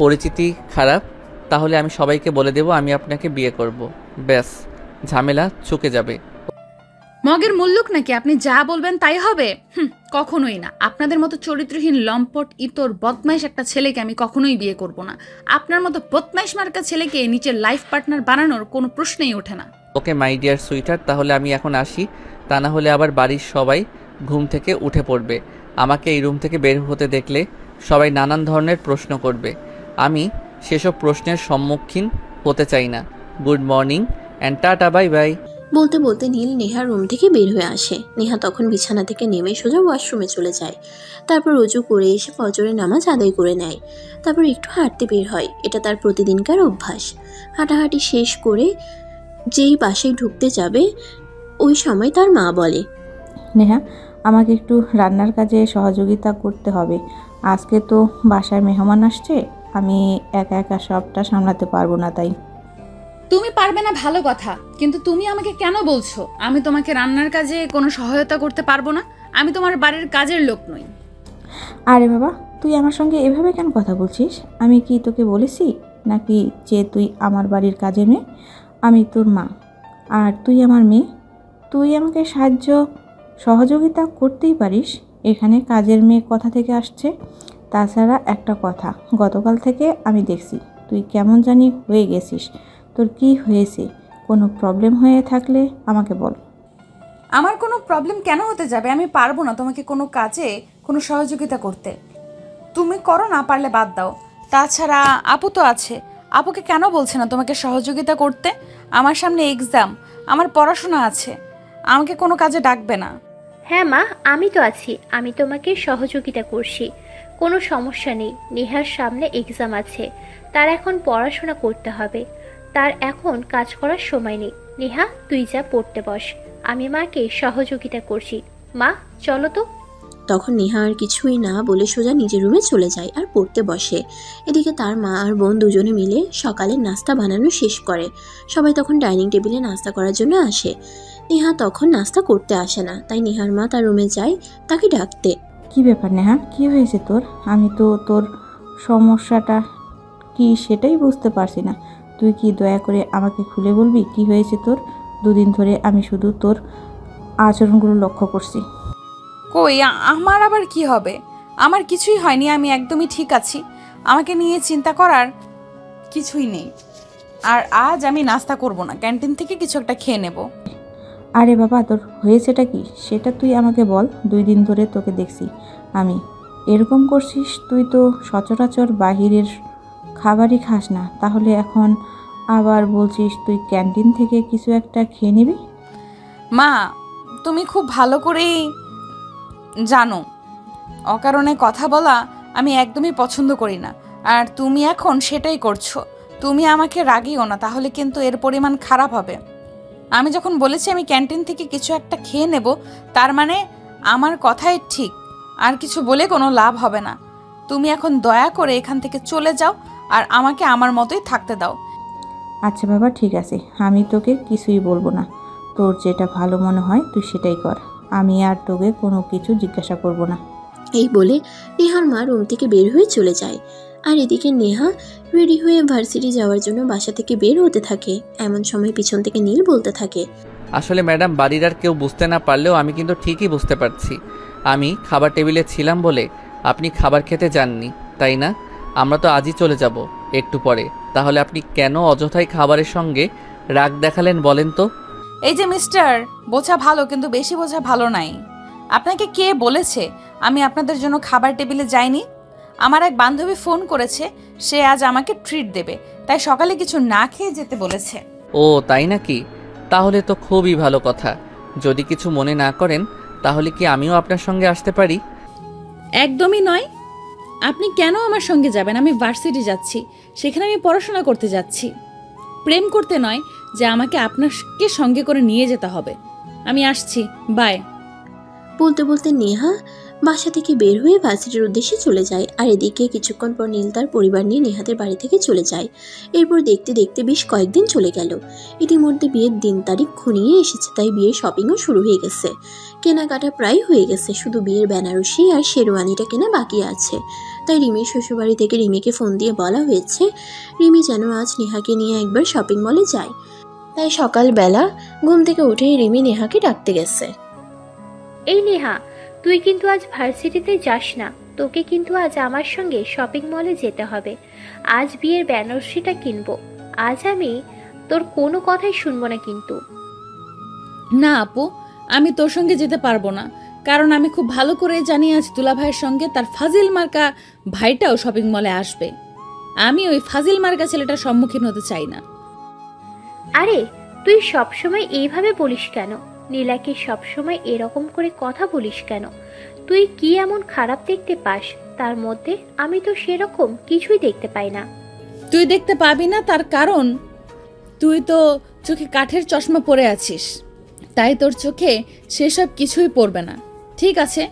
পরিচিতি খারাপ, তাহলে আমি সবাইকে বলে দেব আমি আপনাকে বিয়ে করব। ব্যাস, ঝামেলা চুকে যাবে। মগের মুল্লুক নাকি আপনি যা বলবেন তাই হবে? কখনোই না। আপনাদের মতো চরিত্রহীন লম্পট ইতর বদমাইশ একটা ছেলেকে আমি কখনোই বিয়ে করব না। আপনার মতো বদমাইশ মার্কা ছেলেকে নিজের লাইফ পার্টনার বানানোর কোনো প্রশ্নই ওঠে না। ওকে মাই ডিয়ার সুইটার, তাহলে আমি এখন আসি। তা না হলে আবার বাড়ির সবাই ঘুম থেকে উঠে পড়বে। আমাকে এই রুম থেকে বের হতে দেখলে সবাই নানান ধরনের প্রশ্ন করবে। আমি সেসব প্রশ্নের সম্মুখীন হতে চাই না। Good morning and tata, bye bye. বলতে বলতে নীল নেহার রুম থেকে বের হয়ে আসে। নেহা তখন বিছানা থেকে নেমে সোজা ওয়াশরুমে চলে যায়। তারপর অজু করে এসে ফজরের নামাজ আদায় করে নেয়। তারপর একটু হাঁটতে বের হয়, এটা তার প্রতিদিনকার অভ্যাস। হাঁটাহাঁটি শেষ করে যেই বাসায় ঢুকতে যাবে ওই সময় তার মা বলে, নেহা, আমাকে একটু রান্নার কাজে সহযোগিতা করতে হবে। আজকে তো বাসায় মেহমান আসছে, আমি একা একা সবটা সামলাতে পারবো না। তাই তুমি পারবে না ভালো কথা, কিন্তু তুমি আমাকে কেন বলছো আমি তোমাকে রান্নার কাজে কোনো সহায়তা করতে পারবো না? আমি তোমার বাড়ির কাজের লোক নই। আরে বাবা, তুই আমার সঙ্গে এভাবে কেন কথা বলছিস? আমি কি তোকে বলেছি নাকি যে তুই আমার বাড়ির কাজের মেয়ে? আমি তোর মা আর তুই আমার মেয়ে। তুই আমাকে সহযোগিতা করতেই পারিস। এখানে কাজের মেয়ে কথা থেকে আসছে। তাছাড়া একটা কথা, গতকাল থেকে আমি দেখছি তুই কেমন জানি হয়ে গেছিস। তোর কি হয়েছে? কোনো প্রবলেম হয়ে থাকলে আমাকে বল। আমার কোনো প্রবলেম কেন হতে যাবে? আমি পারবো না তোমাকে কোনো কাজে কোনো সহযোগিতা করতে। তুমি করো, না পারলে বাদ দাও। তাছাড়া আপু তো আছে, আপুকে কেন বলছে না তোমাকে সহযোগিতা করতে? আমার সামনে এক্সাম, আমার পড়াশোনা আছে, আমাকে কোনো কাজে ডাকবে না। হ্যাঁ মা, আমি তো আছি, আমি তোমাকে সহযোগিতা করছি, কোনো সমস্যা নেই। নেহার সামনে এক্সাম আছে, তার এখন পড়াশোনা করতে হবে, তার এখন কাজ করার সময় নেই। নেহা, তুই যা পড়তে বস, আমি মাকে সহযোগিতা করছি। মা চলো তো। তখন নেহা আর কিছুই না বলে সোজা নিজের রুমে চলে যায় আর পড়তে বসে। এদিকে তার মা আর বোন দুজনে মিলে সকালের নাস্তা বানানো শেষ করে। সবাই তখন ডাইনিং টেবিলে নাস্তা করার জন্য আসে। নেহা তখন নাস্তা করতে আসে না, তাই নেহার মা তার রুমে যায় তাকে ডাকতে। কি ব্যাপার নেহা, কি হয়েছে তোর? আমি তো তোর সমস্যাটা কি সেটাই বুঝতে পারছি না। তুই কি দয়া করে আমাকে খুলে বলবি কি হয়েছে তোর? দুদিন ধরে আমি শুধু তোর আচরণগুলো লক্ষ্য করছি। কই, আমার আবার কি হবে? আমার কিছুই হয়নি, আমি একদমই ঠিক আছি। আমাকে নিয়ে চিন্তা করার কিছুই নেই। আর আজ আমি নাস্তা করব না, ক্যান্টিন থেকে কিছু একটা খেয়ে নেব। আরে বাবা, তোর হয়েছেটা কি সেটা তুই আমাকে বল। 2 দিন ধরে তোকে দেখছি আমি এরকম করছিস। তুই তো সচরাচর বাহিরের খাবারই খাস না, তাহলে এখন আবার বলছিস তুই ক্যান্টিন থেকে কিছু একটা খেয়ে নিবি? মা, তুমি খুব ভালো করেই জানো অকারণে কথা বলা আমি একদমই পছন্দ করি না, আর তুমি এখন সেটাই করছো। তুমি আমাকে রাগিও না, তাহলে কিন্তু এর পরিমাণ খারাপ হবে। আমি যখন বলেছি আমি ক্যান্টিন থেকে কিছু একটা খেয়ে নেব, তার মানে আমার কথাই ঠিক, আর কিছু বলে কোনো লাভ হবে না। তুমি এখন দয়া করে এখান থেকে চলে যাও আর আমাকে আমার মতোই থাকতে দাও। আচ্ছা বাবা, ঠিক আছে, আমি তোকে কিছুই বলবো না। তোর যেটা ভালো মনে হয় তুই সেটাই কর। আমি আর তোকে কোনো কিছু জিজ্ঞাসা করব না। এই বলে নেহার মা রুম থেকে বের হয়ে চলে যায়। আর এদিকে নেহা রেডি হয়ে ভার্সিটি যাওয়ার জন্য বাসা থেকে বের হতে থাকে। এমন সময় পিছন থেকে নীল বলতে থাকে, আসলে ম্যাডাম, বাড়ির আর কেউ বুঝতে না পারলেও আমি কিন্তু ঠিকই বুঝতে পারছি। আমি খাবার টেবিলে ছিলাম বলে আপনি খাবার খেতে যাননি, তাই না? আমরা তো আজই চলে যাব একটু পরে। তাহলে আপনি কেন অযথাই খাবারের সঙ্গে রাগ দেখালেন বলেন তো? এই যে মিস্টার, বোঝা ভালো কিন্তু বেশি বোঝা ভালো নাই। আপনাকে কে বলেছে আমি আপনাদের জন্য খাবার টেবিলে যাইনি? আমার এক বান্ধবী ফোন করেছে, সে আজ আমাকে ট্রিট দেবে, তাই সকালে কিছু না খেয়ে যেতে বলেছে। ও তাই নাকি? তাহলে তো খুবই ভালো কথা। যদি কিছু মনে না করেন তাহলে কি আমিও আপনার সঙ্গে আসতে পারি? একদমই নয়। আপনি কেন আমার সঙ্গে যাবেন? আমি ভার্সিটি যাচ্ছি, সেখানে আমি পড়াশোনা করতে যাচ্ছি, প্রেম করতে নয় যে আমাকে আপনাকে সঙ্গে করে নিয়ে যেতে হবে। আমি আসছি, বাই। বলতে বলতে নেহা বাসা থেকে বের হয়ে ভার্সিটির উদ্দেশ্যে চলে যায়। আর এদিকে কিছুক্ষণ পর নীল তার পরিবার নিয়ে নেহাদের বাড়ি থেকে চলে যায়। এরপর দেখতে দেখতে বেশ কয়েকদিন চলে গেল। ইতিমধ্যে বিয়ের দিন তারিখ ঘনিয়ে এসেছে, তাই বিয়ের শপিংও শুরু হয়ে গেছে। কেনাকাটা প্রায় হয়ে গেছে, শুধু বিয়ের বেনারসি আর শেরওয়ানিটা কেনা বাকি আছে। তাই রিমির শ্বশুরবাড়ি থেকে রিমিকে ফোন দিয়ে বলা হয়েছে রিমি যেন আজ নেহাকে নিয়ে একবার শপিং মলে যায়। তাই সকালবেলা ঘুম থেকে উঠেই রিমি নেহাকে ডাকতে গেছে। এই নেহা, তুই কিন্তু আজ ভার্সিটিতে যাস না। তোকে কিন্তু আজ আমার সঙ্গে শপিং মলে যেতে হবে। আজ বিয়ের বেনারসিটা কিনবো। আজ আমি তোর কোনো কথাই শুনবো না কিন্তু। না আপু, আমি তোর সঙ্গে যেতে পারবো না, কারণ আমি খুব ভালো করে জানি আজ দুলা ভাইয়ের সঙ্গে তার ফাজিল মার্কা ভাইটাও শপিং মলে আসবে। আমি ওই ফাজিল মার্কা ছেলেটার সম্মুখীন হতে চাই না। আরে তুই সবসময় এইভাবে বলিস কেন? নীলাকে সবসময় এরকম করে কথা বলিস কেন? তুই কি এমন খারাপ দেখতে পাস তার মধ্যে? আমি তো সেরকম কিছুই দেখতে পাই না। তুই দেখতে পাবি না তার কারণ তুই তো চোখে কাঠের চশমা পরে আছিস, তাই তোর চোখে সেসব কিছুই পড়বে না। ঠিক আছে,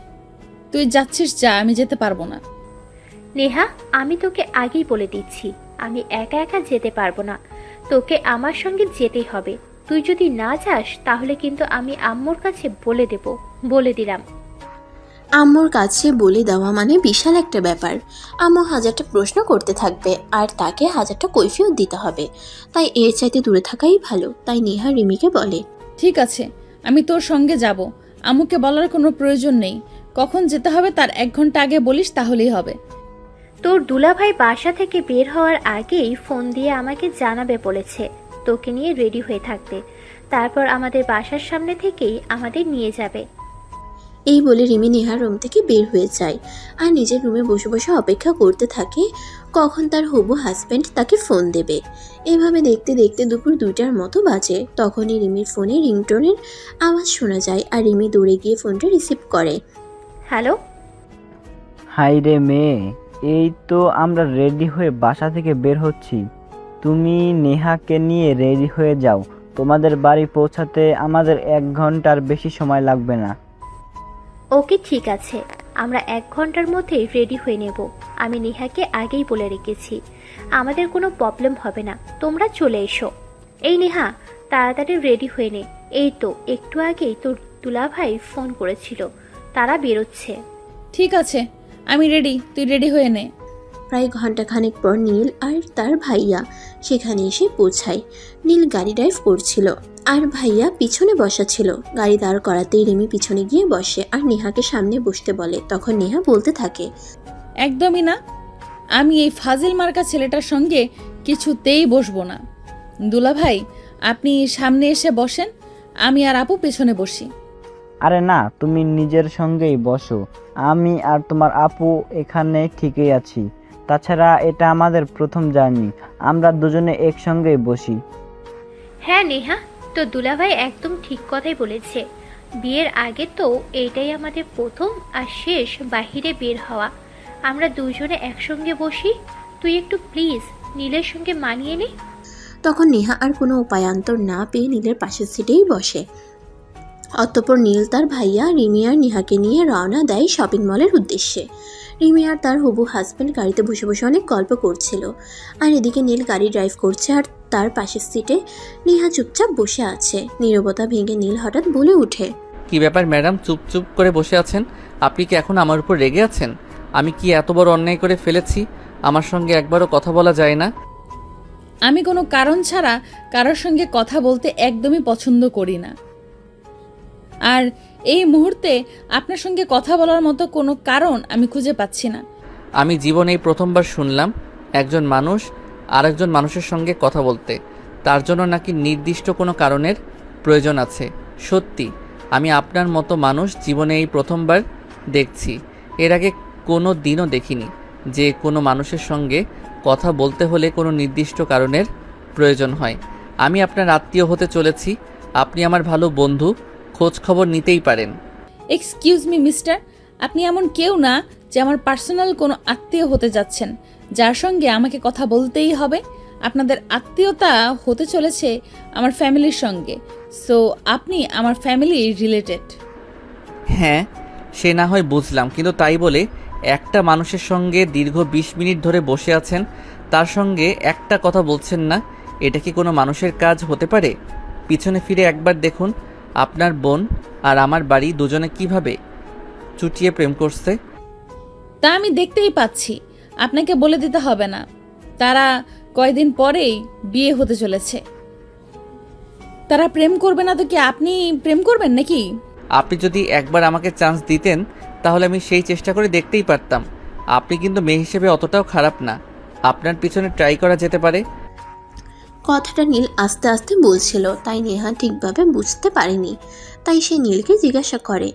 তুই যাচ্ছিস যা, আমি যেতে পারবো না। নেহা, আমি তোকে আগেই বলে দিচ্ছি, আমি একা একা যেতে পারবো না। তোকে আমার সঙ্গে যেতেই হবে। তুই যদি না যাস তাহলে কিন্তু আমি আম্মুর কাছে বলে দিলাম। আম্মুর কাছে বলে দেওয়া মানে বিশাল একটা ব্যাপার। আম্মু হাজারটা প্রশ্ন করতে থাকবে আর তাকে হাজারটা কৈফিয়ত দিতে হবে, তাই এর চাইতে দূরে থাকাই ভালো। তাই নেহা রিমিকে বলে, ঠিক আছে, আমি তোর সঙ্গে যাব। আম্মুকে বলার কোনো প্রয়োজন নেই। কখন যেতে হবে তার 1 ঘন্টা আগে বলিস, তাহলেই হবে। তোর দুলাভাই বাসা থেকে বের হওয়ার আগেই ফোন দিয়ে আমাকে জানাবে বলেছে তোকে নিয়ে রেডি হয়ে থাকতে। তারপর আমাদের বাসার সামনে থেকেই আমাদের নিয়ে যাবে। এই বলে রিমি নেহার রুম থেকে বের হয়ে যায় আর নিজের রুমে বসে বসে অপেক্ষা করতে থাকে কখন তার হবু হাজব্যান্ড তাকে ফোন দেবে। এভাবে দেখতে দেখতে দুপুর 2টার মতো বাজে। তখনই রিমির ফোনে রিংটোনের আওয়াজ শোনা যায় আর রিমি দৌড়ে গিয়ে ফোনটা রিসিভ করে। হ্যালো। হাই রে মেয়ে, এই তো আমরা রেডি হয়ে বাসা থেকে বের হচ্ছি। তুমি নেহাকে নিয়ে রেডি হয়ে যাও। তোমাদের বাড়ি পৌঁছাতে আমাদের 1 ঘন্টার বেশি সময় লাগবে না। ওকে, ঠিক আছে, আমরা 1 ঘন্টার মধ্যে রেডি হয়ে নেব। আমি নেহাকে আগেই বলে রেখেছি, আমাদের কোনো প্রবলেম হবে না। তোমরা চলে এসো। এই নেহা, তাড়াতাড়ি রেডি হয়ে নে। এই তো একটু আগেই তোর দুলাভাই ফোন করেছিল, তারা বেরোচ্ছে। ঠিক আছে, আমি রেডি, তুই রেডি হয়ে নে। প্রায় ঘন্টাখানেক পর নীল আর তার ভাইয়া সেখানে এসে পৌঁছায়। নীল গাড়ি ড্রাইভ করছিল আর ভাইয়া পিছনে বসা ছিল। গাড়ি দাঁড় করাতেই রিমি পিছনে গিয়ে বসে আর নেহাকে সামনে বসতে বলে। তখন নেহা বলতে থাকে, একদমই না, আমি এই ফাজিল মার্কা ছেলেটার সঙ্গে কিছুতেই বসবো না। দুলা ভাই, আপনি সামনে এসে বসেন, আমি আর আপু পেছনে বসি। আরে না, তুমি নিজের সঙ্গেই বসো। আমি আর তোমার আপু এখানে ঠিকই আছি। তাছাড়া এটা আমাদের প্রথম জার্নি, আমরা দুজনে একসঙ্গেই বসি। হ্যাঁ নেহা, তো দুলাভাই একদম ঠিক কথাই বলেছে। বিয়ের আগে তো এইটাই আমাদের প্রথম আর শেষ বাহিরে বের হওয়া। আমরা দুজনে একসঙ্গে বসি। তুই একটু প্লিজ নীলের সঙ্গে মানিয়ে নে। তখন নেহা আর কোনো উপায়ান্তর না পেয়ে নীলের পাশের সিটেই বসে। অতঃপর নীল তার ভাইয়া রিমি আর নেহাকে নিয়ে রওনা দেয় শপিং মলের উদ্দেশ্যে। রিমি আর তার হবু হাজব্যান্ড গাড়িতে বসে বসে অনেক গল্প করছিল আর এদিকে নীল গাড়ি ড্রাইভ করছে আর তার পাশের সিটে নেহা চুপচাপ বসে আছে। নীরবতা ভেঙে নীল হঠাৎ বলে ওঠে, কি ব্যাপার ম্যাডাম, চুপ করে বসে আছেন? আপনি কি এখন আমার উপর রেগে আছেন? আমি কি এত বড় অন্যায় করে ফেলেছি? আমার সঙ্গে একবারও কথা বলা যায় না? আমি কোনো কারণ ছাড়া কারোর সঙ্গে কথা বলতে একদমই পছন্দ করি না, আর এই মুহূর্তে আপনার সঙ্গে কথা বলার মতো কোনো কারণ আমি খুঁজে পাচ্ছি না। আমি জীবনেই প্রথমবার শুনলাম একজন মানুষ আরেকজন মানুষের সঙ্গে কথা বলতে, তার জন্য নাকি নির্দিষ্ট কোনো কারণের প্রয়োজন আছে। সত্যি আমি আপনার মতো মানুষ জীবনে এই প্রথমবার দেখছি। এর আগে কোনো দিনও দেখিনি যে কোনো মানুষের সঙ্গে কথা বলতে হলে কোনো নির্দিষ্ট কারণের প্রয়োজন হয়। আমি আপনার আত্মীয় হতে চলেছি, আপনি আমার ভালো বন্ধু, খোঁজ খবর নিতেই পারেন। এক্সকিউজ মি মিস্টার, আপনি এমন কেউ না যে আমার পার্সোনাল কোনো আত্মীয় হতে যাচ্ছেন যার সঙ্গে আমাকে কথা বলতেই হবে। আপনাদের আত্মীয়তা হতে চলেছে আমার ফ্যামিলির সঙ্গে, সো আপনি আমার ফ্যামিলি রিলেটেড। হ্যাঁ, সে না হয় বুঝলাম, কিন্তু তাই বলে একটা মানুষের সঙ্গে দীর্ঘ 20 মিনিট ধরে বসে আছেন, তার সঙ্গে একটা কথা বলছেন না, এটা কি কোনো মানুষের কাজ হতে পারে? পিছনে ফিরে একবার দেখুন, আপনার বোন আর আমার বাড়ি দুজনে কিভাবে চুটিয়ে প্রেম করছে। তা আমি দেখতেই পাচ্ছি, আপনাকে বলে দিতে হবে না। তারা কয়দিন পরেই বিয়ে হতে চলেছে। তারা প্রেম করবে না তো কি আপনি প্রেম করবেন নাকি? আপনি যদি একবার আমাকে চান্স দিতেন তাহলে আমি সেই চেষ্টা করে দেখতেই পারতাম। আপনি কিন্তু মেয়ে হিসেবে অতটাও খারাপ না, আপনার পিছনে ট্রাই করা যেতে পারে। কথাটা নীল আস্তে আস্তে বলছিল, তাই নেহা ঠিকভাবে বুঝতে পারেনি। তাই সে নীলকে জিজ্ঞাসা করে,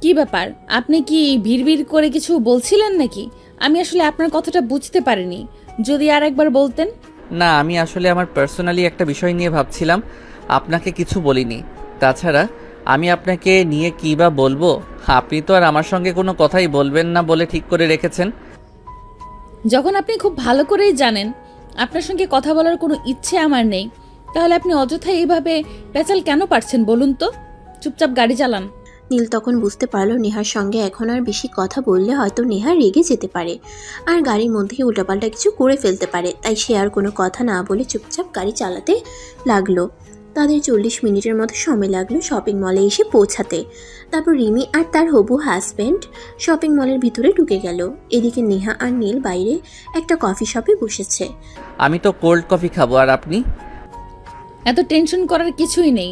কি ব্যাপার, আপনি কি ভিড় করে কিছু বলছিলেন নাকি? আমি আসলে আপনার কথাটা বুঝতে পারিনি, যদি আর একবার বলতেন। না, আমি আসলে আমার পার্সোনালি একটা বিষয় নিয়ে ভাবছিলাম, আপনাকে কিছু বলিনি। তাছাড়া আমি আপনাকে নিয়ে কী বা বলবো, আপনি তো আর আমার সঙ্গে কোনো কথাই বলবেন না বলে ঠিক করে রেখেছেন। যখন আপনি খুব ভালো করেই জানেন আপনার সঙ্গে কথা বলার কোনো ইচ্ছে আমার নেই, তাহলে আপনি অযথা এইভাবে পেঁচাল কেন পারছেন বলুন তো? চুপচাপ গাড়ি চালান। নীল তখন বুঝতে পারলো নেহার সঙ্গে এখন আর বেশি কথা বললে হয়তো নেহা রেগে যেতে পারে আর গাড়ির মধ্যেই উল্টাপাল্টা কিছু করে ফেলতে পারে। তাই সে আর কোনো কথা না বলে চুপচাপ গাড়ি চালাতে লাগলো। তাদের 40 মিনিটের মতো সময় লাগলো শপিং মলে এসে পৌঁছাতে। তারপর রিমি আর তার হবু হাজব্যান্ড শপিং মলের ভিতরে ঢুকে গেল। এদিকে নেহা আর নীল বাইরে একটা কফি শপে বসেছে। আমি তো কোল্ড কফি খাবো, আর আপনি? এত টেনশন করার কিছুই নেই,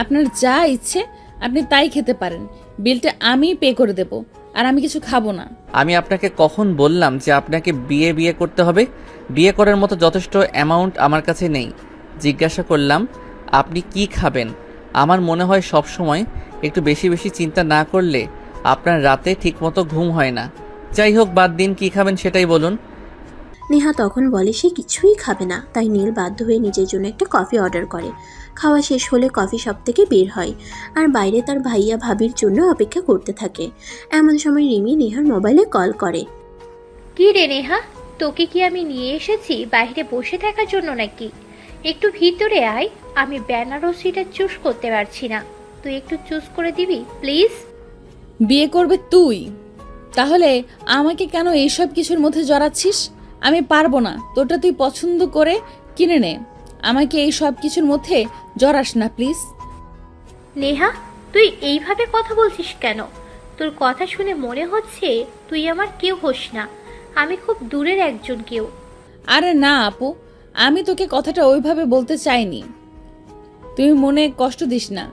আপনার যা ইচ্ছে আপনি তাই খেতে পারেন। বিলটা আমি পে করে দেব, আর আমি কিছু খাবো না। আমি আপনাকে কখন বললাম যে আপনাকে বিয়ে করতে হবে? বিয়ে করার মতো যথেষ্ট অ্যামাউন্ট আমার কাছে নেই। জিজ্ঞাসা করলাম আপনি কি খাবেন। আমার মনে হয় সব সময় একটু বেশি বেশি চিন্তা না করলে আপনার রাতে ঠিকমতো ঘুম হয় না। যাই হোক, বাদ দিন, কি খাবেন সেটাই বলুন। নেহা তখন বলে সে কিছুই খাবে না। তাই নীল বাধ্য হয়ে নিজের জন্য একটা কফি অর্ডার করে। খাওয়া শেষ হলে কফি শপ থেকে বের হয় আর বাইরে তার ভাইয়া ভাবির জন্য অপেক্ষা করতে থাকে। এমন সময় রিমি নেহার মোবাইলে কল করে। কি রে নেহা, তোকে কি আমি নিয়ে এসেছি বাইরে বসে থাকার জন্য নাকি? একটু ভিতরে আয়, আমি বেনারসিটা চুজ করতে পারছি না, তুই একটু চুজ করে দিবি প্লিজ। বিয়ে করবে তুই, তাহলে আমাকে কেন এইসব কিছুর মধ্যে জড়াচ্ছিস? আমি পারবো না, তোরটা তুই পছন্দ করে কিনে নে, আমাকে এই সব কিছুর মধ্যে জড়াস না প্লিজ। নেহা, তুই এইভাবে কথা বলছিস কেন? তোর কথা শুনে মনে হচ্ছে তুই আমার কেউ হোস না, আমি খুব দূরের একজন কেউ। আরে না আপু, আমি তোকে কথাটা ওইভাবে বলতে চাইনি, তুই মনে কষ্ট দিস না।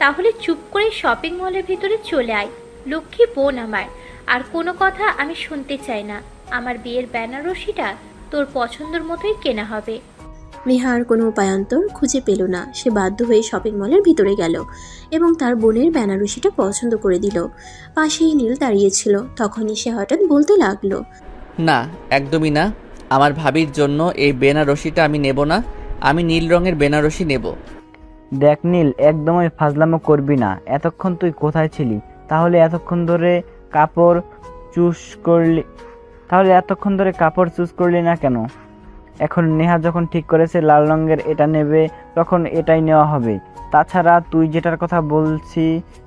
তাহলে চুপ করে শপিং মলের ভিতরে চলে আয়, লক্ষ্মী বোন আমার। আর কোনো কথা আমি শুনতে চাই না, আমার বিয়ের বেনারসিটা তোর পছন্দের মতোই কেনা হবে। নেহা আর কোনো উপায়ান্তর খুঁজে পেল না। সে বাধ্য হয়ে শপিং মলের ভিতরে গেল এবং তার বোনের বেনারসিটা পছন্দ করে দিল। পাশেই নীল দাঁড়িয়েছিল। তখনই সে হঠাৎ বলতে লাগলো, না, একদমই না, আমার ভাবির জন্য এই বেনারসিটা আমি নেব না, আমি নীল রঙের বেনারসি নেব। দেখ নীল, একদমই ফাজলামো করবি না। এতক্ষণ তুই কোথায় ছিলি? তাহলে এতক্ষণ ধরে কাপড় চুজ করলি না কেন? এখন নেহা যখন ঠিক করেছে লাল রঙের এটা নেবে, তখন এটাই নেওয়া হবে। তাছাড়া তুই যেটার কথা বলছি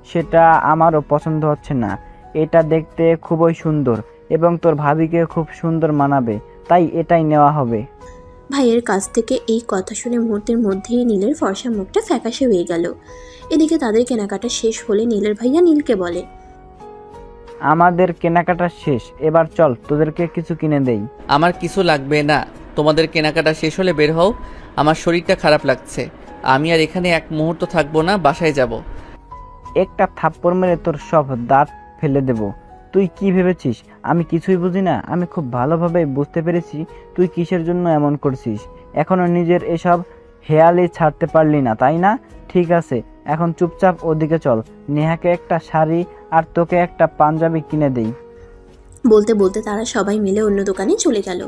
সেটা আমারও পছন্দ হচ্ছে না। এটা দেখতে খুবই সুন্দর এবং তোর ভাবিকে খুব সুন্দর মানাবে, তাই এটাই নেওয়া হবে। ভাইয়ের কাছ থেকে এই কথা শুনে মুহূর্তের মধ্যেই নীলের ফর্সা মুখটা ফ্যাকাশে হয়ে গেল। এদিকে তাদের কেনাকাটা শেষ হলে নীলের ভাইয়া নীলকে বলে, আমাদের কেনাকাটা শেষ, এবার চল তোদেরকে কিছু কিনে দেই। আমার কিছু লাগবে না, তোমাদের কেনাকাটা শেষ হলে বের হও, আমার শরীরটা খারাপ লাগছে, আমি আর এখানে এক মুহূর্ত থাকবো না, বাসায় যাব। একটা থাপ্পড় মেরে তোর সব দাঁত ফেলে দেব। তুই কি ভেবেছিস আমি কিছুই বুঝি না? আমি খুব ভালোভাবে বুঝতে পেরেছি তুই কিসের জন্য এমন করছিস। এখনো নিজের এসব হেয়ালি ছাড়তে পারলি না, তাই না? ঠিক আছে, এখন চুপচাপ ওদিকে চল, নেহাকে একটা শাড়ি আর তোকে একটা পাঞ্জাবি কিনে দেই। বলতে বলতে তারা সবাই মিলে অন্য দোকানে চলে গেল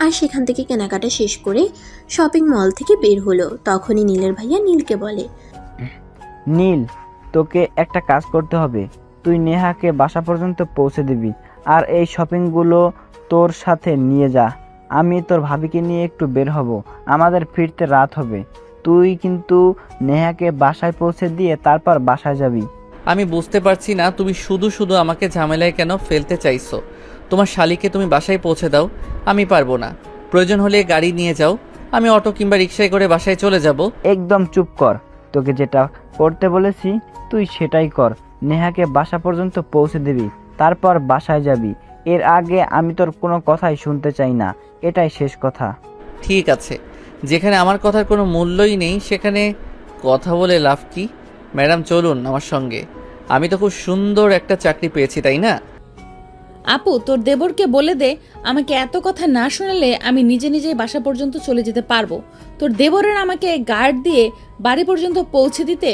আর সেখান থেকে কেনাকাটা শেষ করে শপিং মল থেকে বের হলো। তখনই নীলের ভাইয়া নীলকে বলে, নীল, তোকে একটা কাজ করতে হবে। তুই নেহাকে বাসা পর্যন্ত পৌঁছে দিবি আর এই শপিংগুলো তোর সাথে নিয়ে যা। আমি তোর ভাবিকে নিয়ে একটু বের হব, আমাদের ফিরতে রাত হবে। তুই কিন্তু নেহাকে বাসায় পৌঁছে দিয়ে তারপর বাসায় যাবি। আমি বুঝতে পারছি না তুমি শুধু শুধু আমাকে ঝামেলায় কেন ফেলতে চাইছো। তোমার শালিকে তুমি বাসায় পৌঁছে দাও, আমি পারবো না। প্রয়োজন হলে গাড়ি নিয়ে যাও, আমি অটো কিংবা রিকশায় করে বাসায় চলে যাব। একদম চুপ কর, তোকে যেটা করতে বলেছি তুই সেটাই কর। নেহাকে বাসা পর্যন্ত পৌঁছে দিবি, তারপর বাসায় যাবি। এর আগে আমি তোর কোনো কথাই শুনতে চাই না, এটাই শেষ কথা। ঠিক আছে, যেখানে আমার কথার কোনো মূল্যই নেই সেখানে কথা বলে লাভ কি? ম্যাডাম চলুন আমার সঙ্গে, আমি তো খুব সুন্দর একটা চাকরি পেয়েছি, তাই না? আপু, তোর দেবরকে বলে দে আমাকে এত কথা না শোনালে আমি নিজে নিজেই বাসা পর্যন্ত চলে যেতে পারবো। তোর দেবরের আমাকে গার্ড দিয়ে বাড়ি পর্যন্ত পৌঁছে দিতে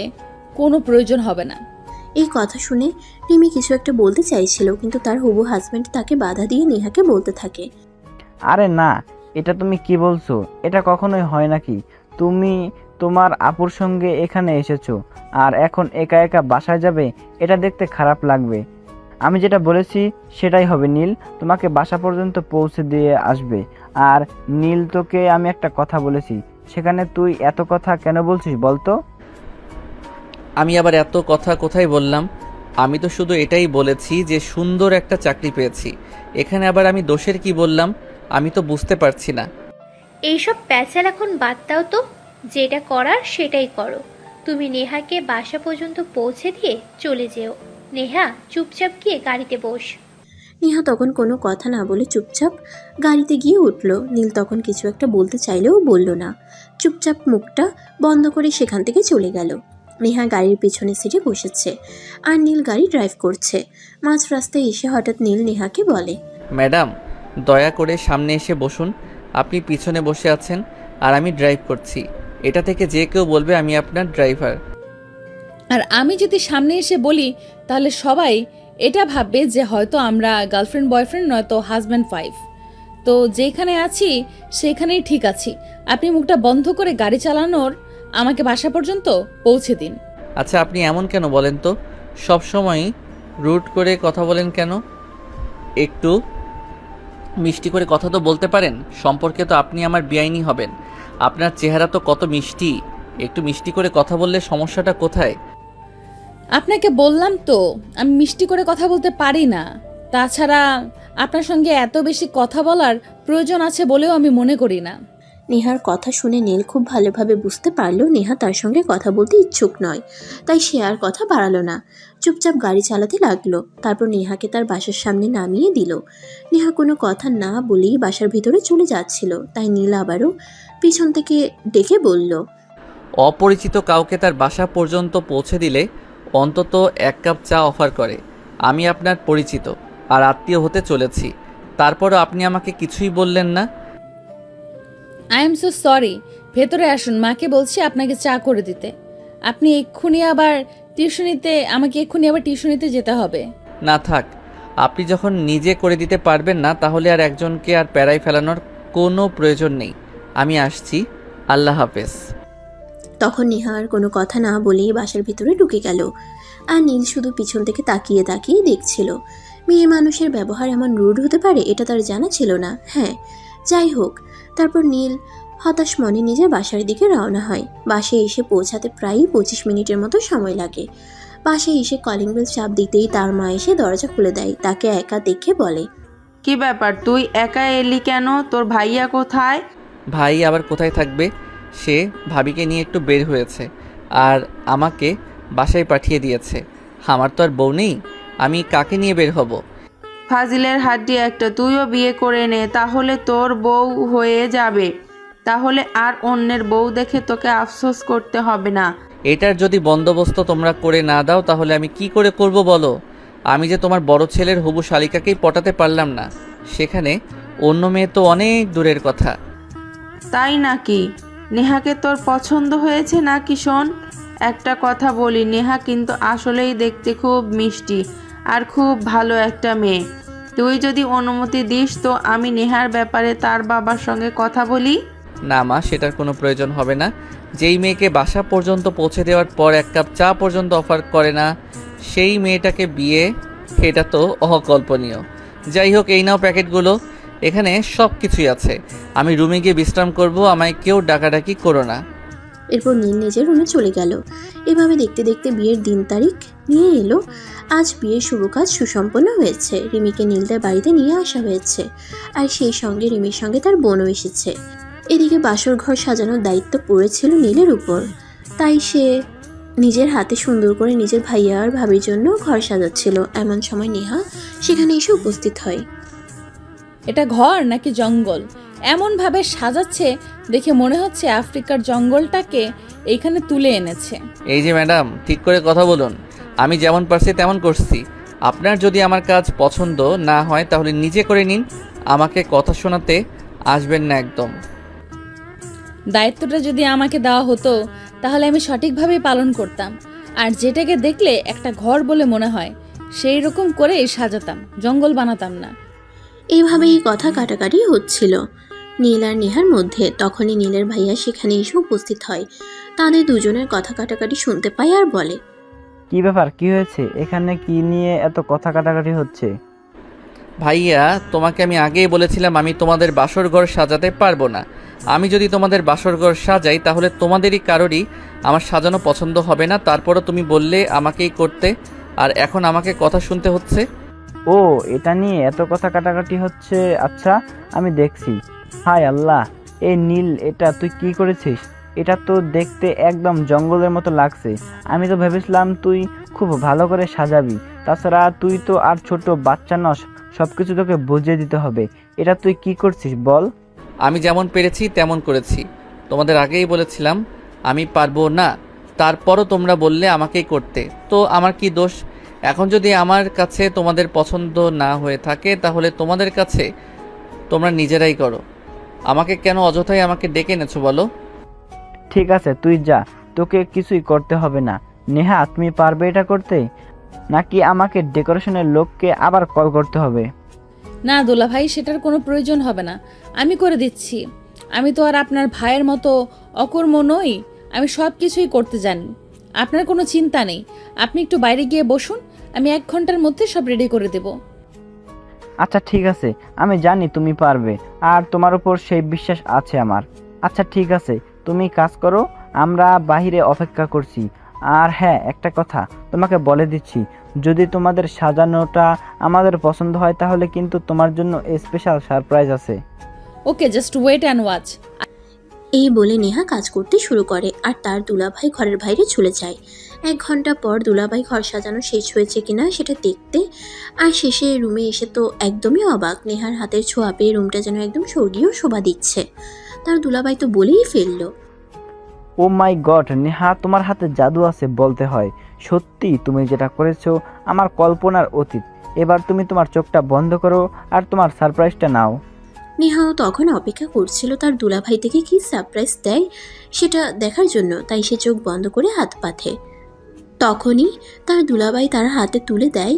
কোনো প্রয়োজন হবে না। এই কথা শুনে রিমি কিছু একটা বলতে চাইছিল, কিন্তু তার হবু হাজব্যান্ড তাকে বাধা দিয়ে নেহাকে বলতে থাকে। আরে না, এটা তুমি কি বলছো? এটা কখনোই হয় নাকি? তুমি তোমার আপুর সঙ্গে এখানে এসেছো আর এখন একা একা বাসায় যাবে, এটা দেখতে খারাপ লাগবে। আমি যেটা বলেছি সেটাই হবে। নীল তোমাকে বাসা পর্যন্ত পৌঁছে দিয়ে আসবে। আর নীল, তোকে আমি একটা কথা বলেছি, সেখানে তুই এত কথা কেন বলছিস বলতো? আমি আবার এত কথা কোথায় বললাম? আমি তো শুধু এটাই বলেছি যে সুন্দর একটা চাকরি পেয়েছি। এখানে আবার আমি দোষের কি বললাম আমি তো বুঝতে পারছি না। এইসব প্যাচাল এখন বাদ দাও তো, যেটা করার সেটাই করো। তুমি নেহাকে বাসা পর্যন্ত পৌঁছে দিয়ে চলে যেও। নেহা, চুপচাপ গিয়ে গাড়িতে বস। নেহা তখন কোনো কথা না বলে চুপচাপ গাড়িতে গিয়ে উঠল। নীল তখন কিছু একটা বলতে চাইলেও বলল না, চুপচাপ মুখটা বন্ধ করে সেখান থেকে চলে গেল। নেহা গাড়ির পিছনে সিটে বসেছে আর নীল গাড়ি ড্রাইভ করছে। মাঝ রাস্তায় এসে হঠাৎ নীল নেহাকে বলে, ম্যাডাম দয়া করে সামনে এসে বসুন। আপনি পিছনে বসে আছেন আর আমি ড্রাইভ করছি, এটা থেকে যে কেউ বলবে আমি আপনার ড্রাইভার। আর আমি যদি সামনে এসে বলি তাহলে সবাই এটা ভাববে যে হয়তো আমরা গার্লফ্রেন্ড বয়ফ্রেন্ড নয়তো হাজব্যান্ড ওয়াইফ। তো যেখানে আছি সেখানেই ঠিক আছি। আপনি মুখটা বন্ধ করে গাড়ি চালানোর আমাকে বাসা পর্যন্ত পৌঁছে দিন। আচ্ছা আপনি এমন কেন বলেন তো? সবসময় রুট করে কথা বলেন কেন? একটু মিষ্টি করে কথা তো বলতে পারেন। সম্পর্কে তো আপনি আমার বেআইনি হবেন। আপনার চেহারা তো কত মিষ্টি, একটু মিষ্টি করে কথা বললে সমস্যাটা কোথায়? আপনাকে বললাম তো আমি মিষ্টি করে কথা বলতে পারি না। তাছাড়া আপনার সঙ্গে এত বেশি কথা বলার প্রয়োজন আছে বলেও আমি মনে করি না। নেহার কথা শুনে নীল খুব ভালোভাবে বুঝতে পারল নেহা তার সঙ্গে কথা বলতে ইচ্ছুক নয়, তাই সে আর কথা বাড়ালো না, চুপচাপ গাড়ি চালাতে লাগলো। তারপর নেহাকে তার বাসার সামনে নামিয়ে দিল। নেহা কোনো কথা না বলেই বাসার ভিতরে চলে যাচ্ছিল, তাই নীল আবারও পিছন থেকে ডেকে বলল, অপরিচিত কাউকে তার বাসা পর্যন্ত পৌঁছে দিলে অন্তত এক কাপ চা অফার করে। আমি আপনার পরিচিত আর আত্মীয় হতে চলেছি, তারপরও আপনি আমাকে কিছুই বললেন না। I am so sorry. ভেতরে আসুন, মাকে বলছি আপনাকে চা করে দিতে। আপনি এক্ষুনি আবার টিউশনিতে যেতে হবে। না থাক, আপনি যখন নিজে করে দিতে পারবেন না তাহলে আর একজনকে আর প্যারায় ফেলানোর কোনো প্রয়োজন নেই। আমি আসছি, আল্লাহ হাফেজ। তখন নেহা আর কোনো কথা না বলেই বাসার ভিতরে ঢুকে গেল। আর নীল শুধু পিছন থেকে তাকিয়ে তাকিয়ে দেখছিল। মেয়ে মানুষের ব্যবহার এমন রুড হতে পারে এটা তার জানা ছিল না। হ্যাঁ, যাই হোক, তারপর নীল হতাশ মনে নিজের বাসার দিকে রওনা হয়। বাসায় এসে পৌঁছাতে প্রায় 25 মিনিটের মতো সময় লাগে। বাসায় এসে কলিং বেল চাপ দিতেই তার মা এসে দরজা খুলে দেয়। তাকে একা দেখে বলে, কি ব্যাপার, তুই একা এলি কেন? তোর ভাইয়া কোথায়? ভাই আবার কোথায় থাকবে? সে ভাবিকে নিয়ে একটু বের হয়েছে আর আমাকে বাসায় পাঠিয়ে দিয়েছে। আমার তো আর বউ নেই, আমি কাকে নিয়ে বের হব? ফাজিলের হাড্ডি একটা, তুইও বিয়ে করে নে, তাহলে তোর বউ হয়ে যাবে। তাহলে আর অন্যের বউ দেখে তোকে আফসোস করতে হবে না। এটার যদি বন্দোবস্ত তোমরা করে না দাও তাহলে আমি কি করে করব বলো? আমি যে তোমার বড় ছেলের হবু শালিকাকেই পটাতে পারলাম না, সেখানে অন্য মেয়ে তো অনেক দূরের কথা। তাই নাকি? নেহাকে তোর পছন্দ হয়েছে নাকি? শোন, একটা কথা বলি, নেহা কিন্তু আসলেই দেখতে খুব মিষ্টি আর খুব ভালো একটা মেয়ে। তুই যদি অনুমতি দিস তো আমি নেহার ব্যাপারে তার বাবার সঙ্গে কথা বলি। না মা, সেটার কোনো প্রয়োজন হবে না। যেই মেয়েকে বাসা পর্যন্ত পৌঁছে দেওয়ার পর এক কাপ চা পর্যন্ত অফার করে না সেই মেয়েটাকে বিয়ে, এটা তো অকল্পনীয়। যাই হোক, এই নাও প্যাকেটগুলো, এখানে সব কিছুই আছে। আমি রুমে গিয়ে বিশ্রাম করব, আমায় কেউ ডাকাডাকি করো না। এরপর নীল নিজের রুমে চলে গেল। এভাবে দেখতে দেখতে বিয়ের দিন তারিখ নিয়ে এলো। আজ বিয়ের শুভ কাজ সুসম্পন্ন হয়েছে। রিমিকে নীলদের বাড়িতে নিয়ে আসা হয়েছে, আর সেই সঙ্গে রিমির সঙ্গে তার বোনও এসেছে। এদিকে বাসর ঘর সাজানোর দায়িত্ব পড়েছিল নীলের উপর, তাই সে নিজের হাতে সুন্দর করে নিজের ভাইয়া আর ভাবির জন্য ঘর সাজাচ্ছিল। এমন সময় নেহা সেখানে এসে উপস্থিত হয়। এটা ঘর নাকি জঙ্গল? এমনভাবে সাজাচ্ছে দেখে মনে হচ্ছে আফ্রিকার জঙ্গলটাকে এইখানে তুলে এনেছে। এই যে ম্যাডাম, ঠিক করে কথা বলুন। আমি যেমন পারছি তেমন করছি। আপনার যদি আমার কাজ পছন্দ না হয় তাহলে নিজে করে নিন, আমাকে কথা শোনাতে আসবেন না একদম। দায়িত্বটা যদি আমাকে দেওয়া হতো তাহলে আমি সঠিকভাবেই পালন করতাম, আর যেটাকে দেখলে একটা ঘর বলে মনে হয় সেই রকম করেই সাজাতাম, জঙ্গল বানাতাম না। এইভাবেই কথা কাটাকাটি হচ্ছিল নীল আর নেহার মধ্যে। তখনই নীলের ভাইয়া সেখানে এসে উপস্থিত হয়। তাদের দুজনের কথা কাটাকাটি শুনতে পায় আর বলে, কি ব্যাপার, কি হয়েছে? এখানে কি নিয়ে এত কথা কাটাকাটি হচ্ছে? ভাইয়া, তোমাকে আমি আগেই বলেছিলাম আমি তোমাদের বাসর ঘর সাজাতে পারবো না। আমি যদি তোমাদের বাসর ঘর সাজাই তাহলে তোমাদেরই কারোরই আমার সাজানো পছন্দ হবে না। তারপরও তুমি বললে আমাকেই করতে, আর এখন আমাকে কথা শুনতে হচ্ছে। ও, এটা নিয়ে এত কথা কাটাকাটি হচ্ছে। আচ্ছা, আমি দেখছি। হায় আল্লাহ, এই নীল, এটা তুই কি করেছিস? এটা তো দেখতে একদম জঙ্গলের মতো লাগছে। আমি তো ভেবেছিলাম তুই খুব ভালো করে সাজাবি। তাছাড়া তুই তো আর ছোট বাচ্চা নস, সব কিছু তোকে বুঝিয়ে দিতে হবে। এটা তুই কি করছিস বল? আমি যেমন পেরেছি তেমন করেছি। তোমাদের আগেই বলেছিলাম আমি পারবো না, তারপরও তোমরা বললে আমাকেই করতে, তো আমার কি দোষ? এখন যদি আমার কাছে তোমাদের পছন্দ না হয়ে থাকে তাহলে তোমাদের কাছে তোমরা নিজেরাই করো। আমাকে কেন অযথাই আমাকে ডেকে এনেছো বলো? ঠিক আছে, তুই যা, তোকে কিছুই করতে হবে না। নেহা, তুমি পারবে এটা করতে, নাকি আমাকে ডেকোরেশনের লোককে আবার কল করতে হবে? না দোলা ভাই, সেটার কোনো প্রয়োজন হবে না, আমি করে দিচ্ছি। আমি তো আর আপনার ভাইয়ের মতো অকর্ম নই, আমি সব কিছুই করতে জানি। আপনার কোনো চিন্তা নেই, আপনি একটু বাইরে গিয়ে বসুন, আমি 1 ঘন্টার মধ্যে সব রেডি করে দেব। আচ্ছা ঠিক আছে, আমি জানি তুমি পারবে, আর তোমার উপর সেই বিশ্বাস আছে আমার। আচ্ছা ঠিক আছে, তুমি কাজ করো, আমরা বাইরে অপেক্ষা করছি। আর হ্যাঁ, একটা কথা তোমাকে বলে দিচ্ছি, যদি তোমাদের সাজানোটা আমাদের পছন্দ হয় তাহলে কিন্তু তোমার জন্য স্পেশাল সারপ্রাইজ আছে। ওকে, জাস্ট ওয়েট অ্যান্ড ওয়াচ। এই বলে নেহা কাজ করতে শুরু করে, আর তার দুলাভাই ঘরের বাইরে চলে যায় 1 ঘন্টা পর দুলাভাই ঘর সাজানো শেষ হয়েছে কিনা সেটা দেখতে। আর শেষে রুমে এসে তো একদমই অবাক, নেহার হাতের ছোঁয়া পেয়ে রুমটা যেন একদম স্বর্গীয় শোভা দিচ্ছে। তার দুলাভাই তো বলেই ফেললো, ও মাই গড নেহা, তোমার হাতে জাদু আছে বলতে হয়। সত্যি তুমি যেটা করেছো আমার কল্পনার অতীত। এবার তুমি তোমার চোখটা বন্ধ করো আর তোমার সারপ্রাইজটা নাও। নেহাও তখন অপেক্ষা করছিল তার দুলাভাই থেকে কি সারপ্রাইজ দেয় সেটা দেখার জন্য, তাই সে চোখ বন্ধ করে হাত পাতে। তখনই তার দুলাভাই তার হাতে তুলে দেয়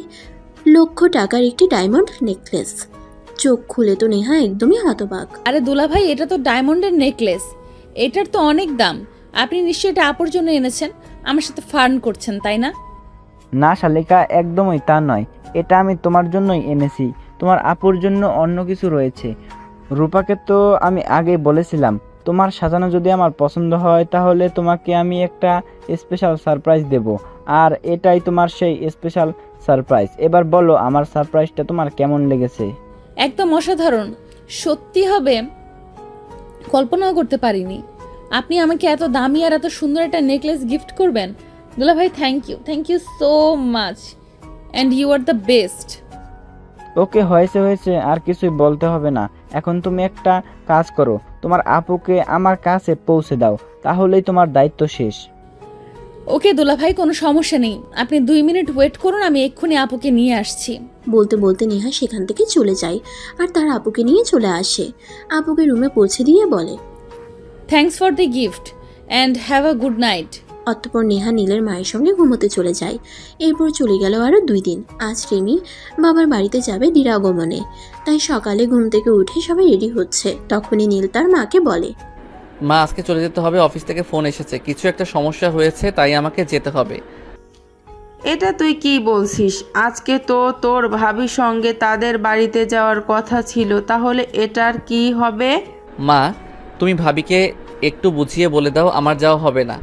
লক্ষ টাকার একটি ডায়মন্ড নেকলেস। চোখ খুলে তো নেহা একদমই হতবাক। আরে দুলা ভাই, এটা তো ডায়মন্ডের নেকলেস, এটার তো অনেক দাম। আপনি নিশ্চয়ই এটা আপুর জন্য এনেছেন, আমার সাথে ফান করছেন তাই না? না শালিকা, একদমই তা নয়। এটা আমি তোমার জন্যই এনেছি। তোমার আপুর জন্য অন্য কিছু রয়েছে। রূপাকে তো আমি আগেই বলেছিলাম, তোমার সাজানো যদি আমার পছন্দ হয় তাহলে তোমাকে আমি একটা স্পেশাল সারপ্রাইজ দেব। আর এটাই তোমার সেই স্পেশাল সারপ্রাইজ। এবার বলো, আমার সারপ্রাইজটা তোমার কেমন লেগেছে? একদম অসাধারণ, সত্যি হবে কল্পনাও করতে পারিনি। আপনি আমাকে এত দামি আর এত সুন্দর একটা নেকলেস গিফট করবেন। দুলা ভাই, thank you so much, and you are the best. Okay, হয়েছে, আর কিছুই বলতে হবে না। এখন তুমি একটা কাজ করো, তোমার আপুকে আমার কাছে পৌঁছে দাও, তাহলেই তোমার দায়িত্ব শেষ। ওকে দুলা ভাই, কোনো সমস্যা নেই, আপনি 2 মিনিট ওয়েট করুন, আমি এক্ষুনি আপুকে নিয়ে আসছি। বলতে বলতে নেহা সেখান থেকে চলে যায় আর তার আপুকে নিয়ে চলে আসে। আপুকে রুমে পৌঁছে দিয়ে বলে, thanks for the gift and have a good night. অতঃপর নেহা নীলের মায়ের সঙ্গে ঘুমোতে চলে যায়। এরপর চলে গেল আরও 2 দিন। আজ রিমি বাবার বাড়িতে যাবে দিরাগমনে, তাই সকালে ঘুম থেকে উঠে সবাই রেডি হচ্ছে। তখনই নীল তার মাকে বলে, মা, আজকে চলে যেতে হবে, অফিস থেকে ফোন এসেছে, কিছু একটা সমস্যা হয়েছে, তাই আমাকে যেতে হবে। এটা তুই কি বলছিস? আজকে তো তোর ভাবির সঙ্গে তাদের বাড়িতে যাওয়ার কথা ছিল, তাহলে এটার কি হবে? মা, তুমি ভাবিকে একটু বুঝিয়ে বলে দাও আমার যাওয়া হবে না।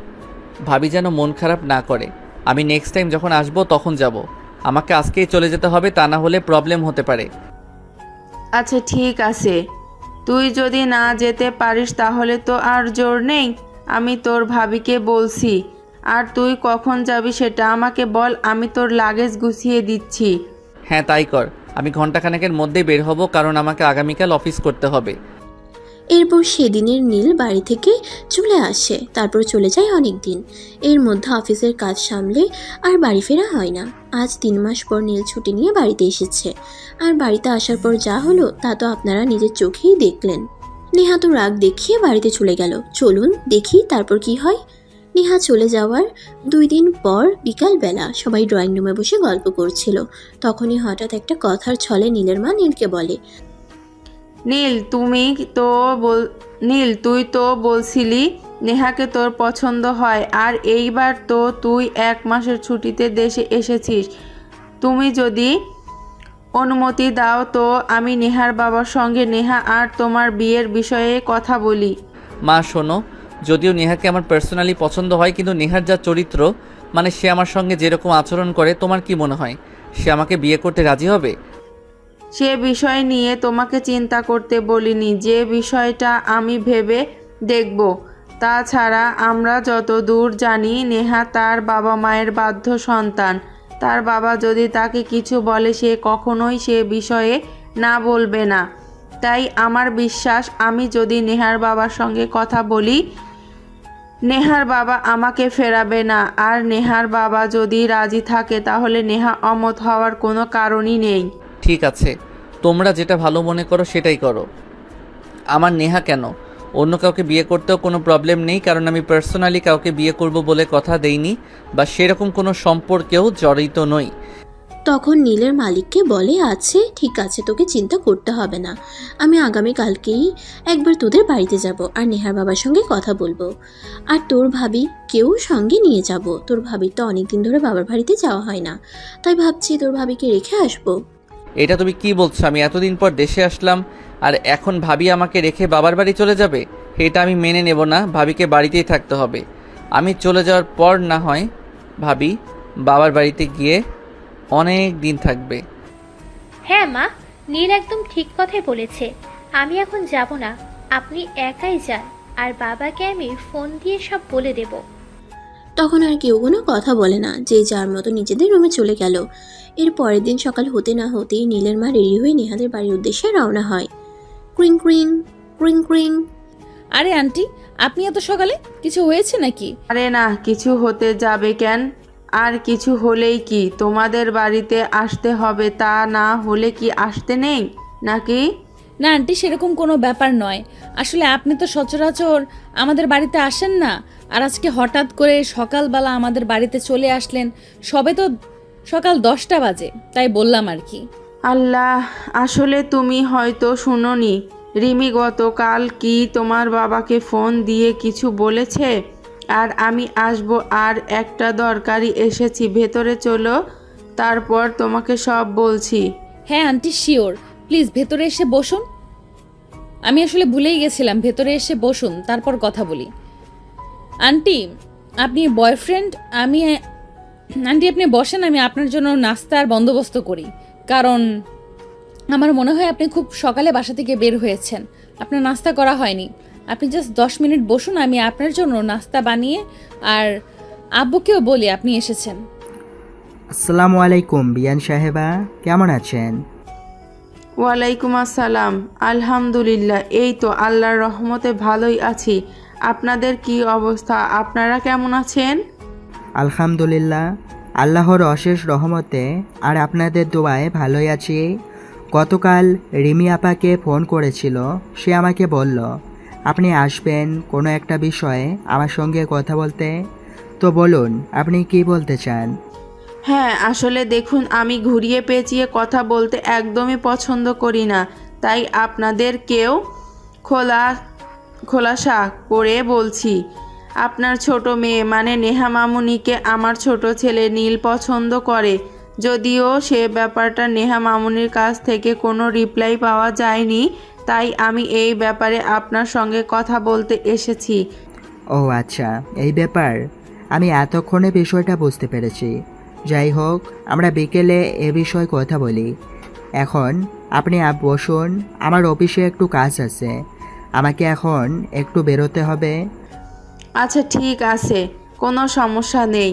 ভাবি যেন মন খারাপ না করে। আমি নেক্সট টাইম যখন আসবো তখন যাব। আমাকে আজকেই চলে যেতে হবে, তা না হলে প্রবলেম হতে পারে। আচ্ছা ঠিক আছে, তুই যদি না যেতে পারিস তাহলে তো আর জোর নেই। আমি তোর ভাবিকে বলছি, আর তুই কখন যাবি সেটা আমাকে বল, আমি তোর লাগেজ গুছিয়ে দিচ্ছি। হ্যাঁ তাই কর, আমি ঘন্টাখানেকের মধ্যেই বের হব, কারণ আমাকে আগামীকাল অফিস করতে হবে। এরপর সেদিনের নীল বাড়ি থেকে চলে আসে, তারপর চলে যায় অনেক দিন। এর মধ্যে অফিসের কাজ সামলে আর বাড়ি ফেরা হয় না। আজ 3 মাস পর নীল ছুটি নিয়ে বাড়িতে এসেছে, আর বাড়িতে আসার পর যা হলো তা তো আপনারা নিজের চোখেই দেখলেন। নেহা তো রাগ দেখিয়ে বাড়িতে চলে গেল। চলুন দেখি তারপর কি হয়। নেহা চলে যাওয়ার 2 দিন পর বিকালবেলা সবাই ড্রয়িং রুমে বসে গল্প করছিল। তখনই হঠাৎ একটা কথার ছলে নীলের মা নীলকে বলে, নীল তুই তো বলছিলি নেহাকে তোর পছন্দ হয়, আর এইবার তো তুই 1 মাসের ছুটিতে দেশে এসেছিস। তুমি যদি অনুমতি দাও তো আমি নেহার বাবার সঙ্গে নেহা আর তোমার বিয়ের বিষয়ে কথা বলি। মা শোনো, যদিও নেহাকে আমার পার্সোনালি পছন্দ হয়, কিন্তু নেহার যা চরিত্র, মানে সে আমার সঙ্গে যেরকম আচরণ করে, তোমার কি মনে হয় সে আমাকে বিয়ে করতে রাজি হবে? সে বিষয় নিয়ে তোমাকে চিন্তা করতে বলিনি, যে বিষয়টা আমি ভেবে দেখব। তাছাড়া আমরা যতদূর জানি নেহা তার বাবা মায়ের বাধ্য সন্তান। তার বাবা যদি তাকে কিছু বলে সে কখনোই সে বিষয়ে না বলবে না। তাই আমার বিশ্বাস, আমি যদি নেহার বাবার সঙ্গে কথা বলি নেহার বাবা আমাকে ফেরাবে না। আর নেহার বাবা যদি রাজি থাকে তাহলে নেহা অমত হওয়ার কোনো কারণই নেই। ঠিক আছে, তোমরা যেটা ভালো মনে করো সেটাই করো। আমার নেহা কেন, অন্য কাউকে বিয়ে করতেও কোনো প্রবলেম নেই, কারণ আমি পার্সোনালি কাউকে বিয়ে করব বলে কথা দেইনি, বা সেরকম কোনো সম্পর্কেও জড়িত নই। তখন নীলের মালিককে বলে, আছে ঠিক আছে, তোকে চিন্তা করতে হবে না। আমি আগামীকালকেই একবার তোদের বাড়িতে যাব, আর নেহার বাবার সঙ্গে কথা বলবো, আর তোর ভাবি কেউ সঙ্গে নিয়ে যাব। তোর ভাবির তো অনেকদিন ধরে বাবার বাড়িতে যাওয়া হয় না, তাই ভাবছি তোর ভাবিকে রেখে আসবো। এটা তুমি কি বলছো? আমি এতদিন পর দেশে আসলাম, আর এখন ভাবি আমাকে রেখে বাবার বাড়ি চলে যাবে? এটা আমি মেনে নেব না, ভাবিকে বাড়িতেই থাকতে হবে। আমি চলে যাওয়ার পর না হয় ভাবি বাবার বাড়িতে গিয়ে অনেক দিন থাকবে। হ্যাঁ মা, নীল একদম ঠিক কথাই বলেছে। আমি এখন যাব না, আপনি একাই যান, আর বাবাকে আমি ফোন দিয়ে সব বলে দেব। তখন আর কেউ কোনো কথা বলে না, যে যার মতো নিজেদের রুমে চলে গেল। এর পরের দিন সকাল হতে না হতেই নীলের মা রেডি হয়ে নেহাদের বাড়ির উদ্দেশ্যে রওনা হয়। ক্রিং ক্রিং ক্রিং ক্রিং। আরে আন্টি, আপনি এত সকালে, কিছু হয়েছে নাকি? আরে না, কিছু হতে যাবে কেন? আর কিছু হলেই কি তোমাদের বাড়িতে আসতে হবে? তা না হলে কি আসতে নেই নাকি? না আন্টি, সেরকম কোনো ব্যাপার নয়। আসলে আপনি তো সচরাচর আমাদের বাড়িতে আসেন না, আর আজকে হঠাৎ করে সকালবেলা আমাদের বাড়িতে চলে আসলেন। সবে তো সকাল 10টা বাজে, তাই বললাম আর কি। আল্লাহ, আসলে তুমি হয়তো শুনোনি, রিমি গতকাল কি তোমার বাবাকে ফোন দিয়ে কিছু বলেছে? আর আমি আসবো, আর একটা দরকারি এসেছি, ভেতরে চলো, তারপর তোমাকে সব বলছি। হ্যাঁ আন্টি, শিওর, প্লিজ ভেতরে এসে বসুন। আমি আসলে ভুলেই গেছিলাম, ভেতরে এসে বসুন, তারপর কথা বলি। আন্টি, আপনি বয়ফ্রেন্ড, আন্টি আপনি বসেন, আমি আপনার জন্য নাস্তার বন্দোবস্ত করি। কারণ আমার মনে হয় আপনি খুব সকালে বাসা থেকে বের হয়েছেন, আপনার নাস্তা করা হয়নি। আপনি জাস্ট 10 মিনিট বসুন, আমি আপনার জন্য নাস্তা বানিয়ে আর আব্বুকেও বলি আপনি এসেছেন। আসসালামু আলাইকুম বিয়ান সাহেবা, কেমন আছেন? ওয়ালাইকুম আসসালাম, আলহামদুলিল্লাহ, এই তো আল্লাহর রহমতে ভালোই আছি। আপনাদের কি অবস্থা? আপনারা কেমন আছেন? আলহামদুলিল্লাহ, আল্লাহর অশেষ রহমতে আর আপনাদের দোয়ায় ভালোই আছি। গতকাল রিমি আপাকে ফোন করেছিল, সে আমাকে বলল আপনি আসবেন কোনো একটা বিষয়ে আমার সঙ্গে কথা বলতে। তো বলুন, আপনি কি বলতে চান? হ্যাঁ, আসলে দেখুন, আমি ঘুরিয়ে পেঁচিয়ে কথা বলতে একদমই পছন্দ করি না, তাই আপনাদেরকেও খোলাসা করে বলছি। আপনার ছোট মেয়ে মানে নেহা মামুনিকে আমার ছোট ছেলে নীল পছন্দ করে। যদিও সে ব্যাপারটা নেহা মামুনির কাছ থেকে কোনো রিপ্লাই পাওয়া যায়নি, তাই আমি এই ব্যাপারে আপনার সঙ্গে কথা বলতে এসেছি। ও আচ্ছা, এই ব্যাপার। আমি এতক্ষণে বিষয়টা বুঝতে পেরেছি। যাই হোক, আমরা বিকেলে এ বিষয়ে কথা বলি। এখন আপনি বসুন, আমার অফিসে একটু কাজ আছে, আমাকে এখন একটু বেরোতে হবে। আচ্ছা ঠিক আছে, কোনো সমস্যা নেই।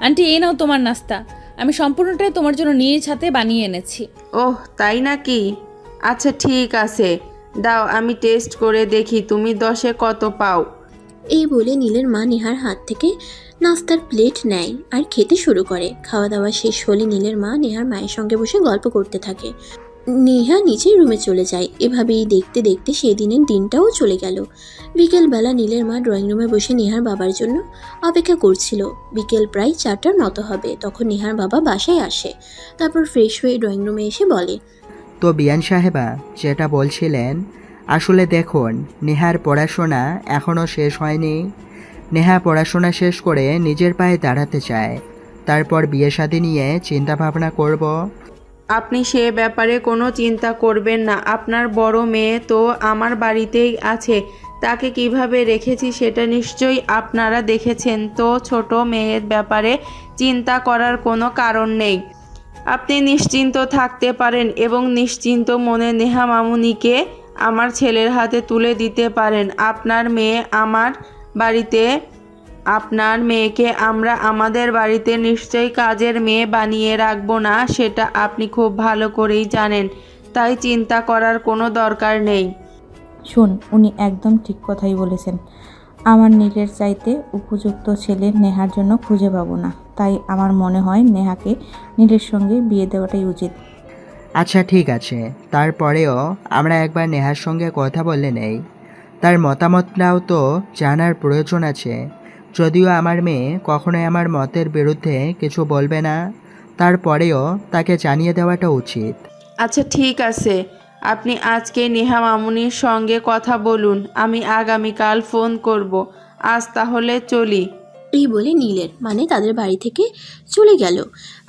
আন্টি এই নাও তোমার নাস্তা, আমি সম্পূর্ণটাই তোমার জন্য নিজ হাতে বানিয়ে এনেছি। ওহ তাই নাকি? আচ্ছা ঠিক আছে, দাও আমি টেস্ট করে দেখি তুমি 10-এ কত পাও। এই বলে নীলের মা নেহার হাত থেকে নাস্তার প্লেট নেয় আর খেতে শুরু করে। খাওয়া দাওয়া শেষ হলে নীলের মা নেহার মায়ের সঙ্গে বসে গল্প করতে থাকে। নেহা নিচের রুমে চলে যায়। এভাবেই দেখতে দেখতে সেই দিনের দিনটাও চলে গেল। বিকেলবেলা নীলের মা ড্রয়িং রুমে বসে নেহার বাবার জন্য অপেক্ষা করছিল। বিকেল প্রায় 4টার মতো হবে, তখন নেহার বাবা বাসায় আসে। তারপর ফ্রেশ হয়ে ড্রয়িং রুমে এসে বলে, তো বিয়ান সাহেবা, যেটা বলছিলেন, আসলে দেখুন, নেহার পড়াশোনা এখনও শেষ হয়নি। নেহা পড়াশোনা শেষ করে নিজের পায়ে দাঁড়াতে চায়, তারপর বিয়ে শাদী নিয়ে চিন্তা ভাবনা করব। আপনি সে ব্যাপারে কোনো চিন্তা করবেন না। আপনার বড় মেয়ে তো আমার বাড়িতেই আছে, তাকে কিভাবে রেখেছি সেটা নিশ্চয়ই আপনারা দেখেছেন। তো ছোট মেয়ের ব্যাপারে চিন্তা করার কোনো কারণ নেই। আপনি নিশ্চিন্ত থাকতে পারেন এবং নিশ্চিন্ত মনে নেহা মামুনিকে আমার ছেলের হাতে তুলে দিতে পারেন। আপনার মেয়েকে আমরা আমাদের বাড়িতে নিশ্চয়ই কাজের মেয়ে বানিয়ে রাখবো না, সেটা আপনি খুব ভালো করেই জানেন। তাই চিন্তা করার কোনো দরকার নেই। শোন, উনি একদম ঠিক কথাই বলেছেন। আমার নীলের চাইতে উপযুক্ত ছেলে নেহার জন্য খুঁজে পাবো না, তাই আমার মনে হয় নেহাকে নীলের সঙ্গে বিয়ে দেওয়াটাই উচিত। আচ্ছা ঠিক আছে, তারপরেও আমরা একবার নেহার সঙ্গে কথা বলে নেই। তার মতামতটাও তো জানার প্রয়োজন আছে। যদিও আমার মেয়ে কখনোই আমার মতের বিরুদ্ধে কিছু বলবে না, তারপরেও তাকে জানিয়ে দেওয়াটা উচিত। আচ্ছা ঠিক আছে, আপনি আজকে নেহা মামুনির সঙ্গে কথা বলুন, আমি আগামীকাল ফোন করব। আজ তাহলে চলি। এই বলে নীলের মানে তাদের বাড়ি থেকে চলে গেল।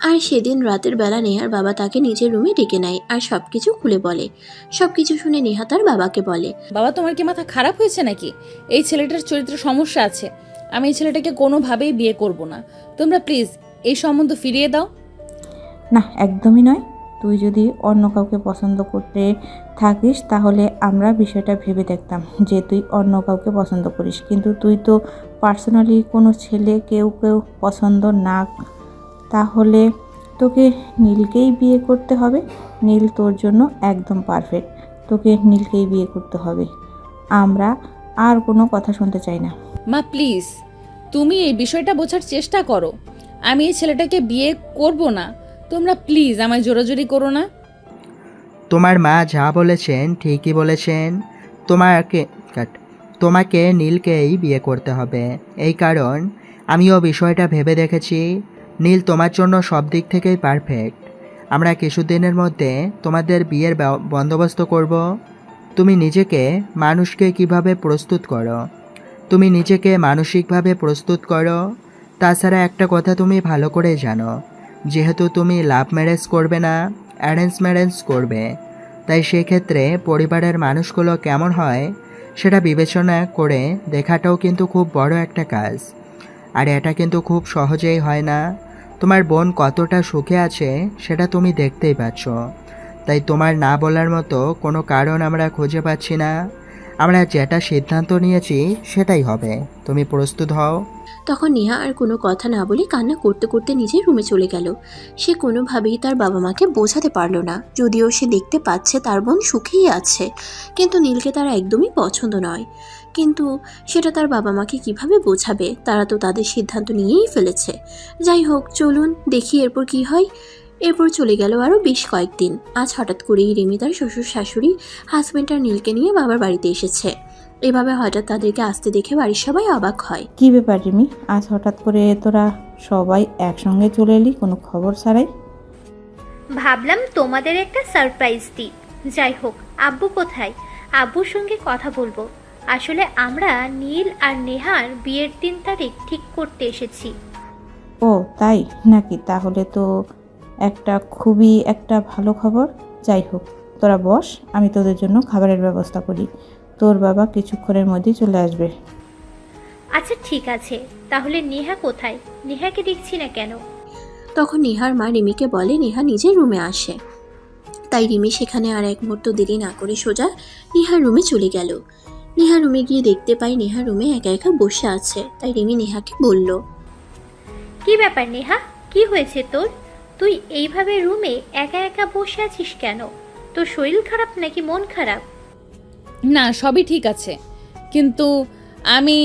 আর সেদিন রাতের বেলা নেহার বাবা তাকে নিজের রুমে ডেকে নেয় আর সবকিছু খুলে বলে। সবকিছু শুনে নেহা তার বাবাকে বলে, বাবা তোমার কি মাথা খারাপ হয়েছে নাকি? এই ছেলেটার চরিত্রে সমস্যা আছে, আমি এই ছেলেটাকে কোনোভাবেই বিয়ে করব না। তোমরা প্লিজ এই সম্বন্ধ ফিরিয়ে দাও। না, একদমই নয়। তুই যদি অন্য কাউকে পছন্দ করতে থাকিস তাহলে আমরা বিষয়টা ভেবে দেখতাম যে তুই অন্য কাউকে পছন্দ করিস, কিন্তু তুই তো পার্সোনালি কোনো ছেলে কেউ পছন্দ না, তাহলে তোকে নীলকেই বিয়ে করতে হবে। নীল তোর জন্য একদম পারফেক্ট, তোকে নীলকেই বিয়ে করতে হবে। আমরা আর কোনো কথা শুনতে চাই না। মা প্লিজ তুমি এই বিষয়টা বোঝার চেষ্টা করো। আমি এই ছেলেটাকে বিয়ে করব না, তোমরা প্লিজ আমায় জোরাজোরি করো না। তোমার মা যা বলেছেন ঠিকই বলেছেন। তোমাকে নীলকেই বিয়ে করতে হবে, এই কারণ আমিও বিষয়টা ভেবে দেখেছি। নীল তোমার জন্য সব দিক থেকেই পারফেক্ট। আমরা কিছুদিনের মধ্যে তোমাদের বিয়ের বন্দোবস্ত করব। তুমি নিজেকে কিভাবে প্রস্তুত করো, তুমি নিজেকে মানসিকভাবে প্রস্তুত করো। তাছাড়া একটা কথা তুমি ভালো করে জানো, যেহেতু তুমি লাভ ম্যারেজ করবে না, অ্যারেঞ্জ ম্যারেজ করবে, তাই সেক্ষেত্রে পরিবারের মানুষগুলো কেমন হয় সেটা বিবেচনা করে দেখাটাও কিন্তু খুব বড় একটা কাজ। আর এটা কিন্তু খুব সহজেই হয় না। তোমার বোন কতটা সুখে আছে সেটা তুমি দেখতেই পাচ্ছ। তাই তোমার না বলার মতো কোনো কারণ আমরা খুঁজে পাচ্ছি না। আমরা যেটা সিদ্ধান্ত নিয়েছি সেটাই হবে, তুমি প্রস্তুত হও। তখন নেহা আর কোনো কথা না বলে কান্না করতে করতে নিজের রুমে চলে গেল। সে কোনোভাবেই তার বাবা মাকে বোঝাতে পারল না, যদিও সে দেখতে পাচ্ছে তার বোন সুখেই আছে, কিন্তু নীলকে তার একদমই পছন্দ নয়। কিন্তু সেটা তার বাবা মাকে কিভাবে বোঝাবে? তারা তো তাদের সিদ্ধান্ত নিয়েই ফেলেছে। যাই হোক, চলুন দেখি এরপর কি হয়। এরপর চলে গেল আরও বেশ কয়েকদিন। আজ হঠাৎ করেই রিমি তার শ্বশুর শাশুড়ি, হাজব্যান্ড আর নীলকে নিয়ে বাবার বাড়িতে এসেছে। এভাবে হঠাৎ তাদেরকে আসতে দেখে বাড়ির সবাই অবাক হয়। কি ব্যাপার রিমি, আজ হঠাৎ করে তোরা সবাই একসঙ্গে চলে এলি কোনো খবর ছাড়াই? ভাবলাম তোমাদের একটা সারপ্রাইজ দিই। যাই হোক, আব্বু কোথায়? আব্বুর সঙ্গে কথা বলবো। আসলে আমরা নীল আর নেহার বিয়ের 3 তারিখ ঠিক করতে এসেছি। ও তাই নাকি? তাহলে তো খুবই একটা ভালো খবর। যাই হোক, তোরা বস, আমি তোদের জন্য খাবারের ব্যবস্থা করি। তোর বাবা কিছুক্ষণের মধ্যেই চলে আসবে। আচ্ছা ঠিক আছে, তাহলে নেহা কোথায়? নেহাকে দেখছি না কেন? তখন নেহার মা রিমিকে বলে নেহা নিজের রুমে আসে। তাই রিমি সেখানে আর এক মুহূর্ত দেরি না করে সোজা নেহার রুমে চলে গেল। নেহা রুমে গিয়ে দেখতে পায় নেহা রুমে একা একা বসে আছে। তাই রিমি নেহাকে বলল, কি ব্যাপার নেহা, কি হয়েছে তোর? তুই এইভাবে রুমে একা একা বসে আছিস কেন? তোর শরীর খারাপ নাকি মন খারাপ? না, সবই ঠিক আছে, কিন্তু আমি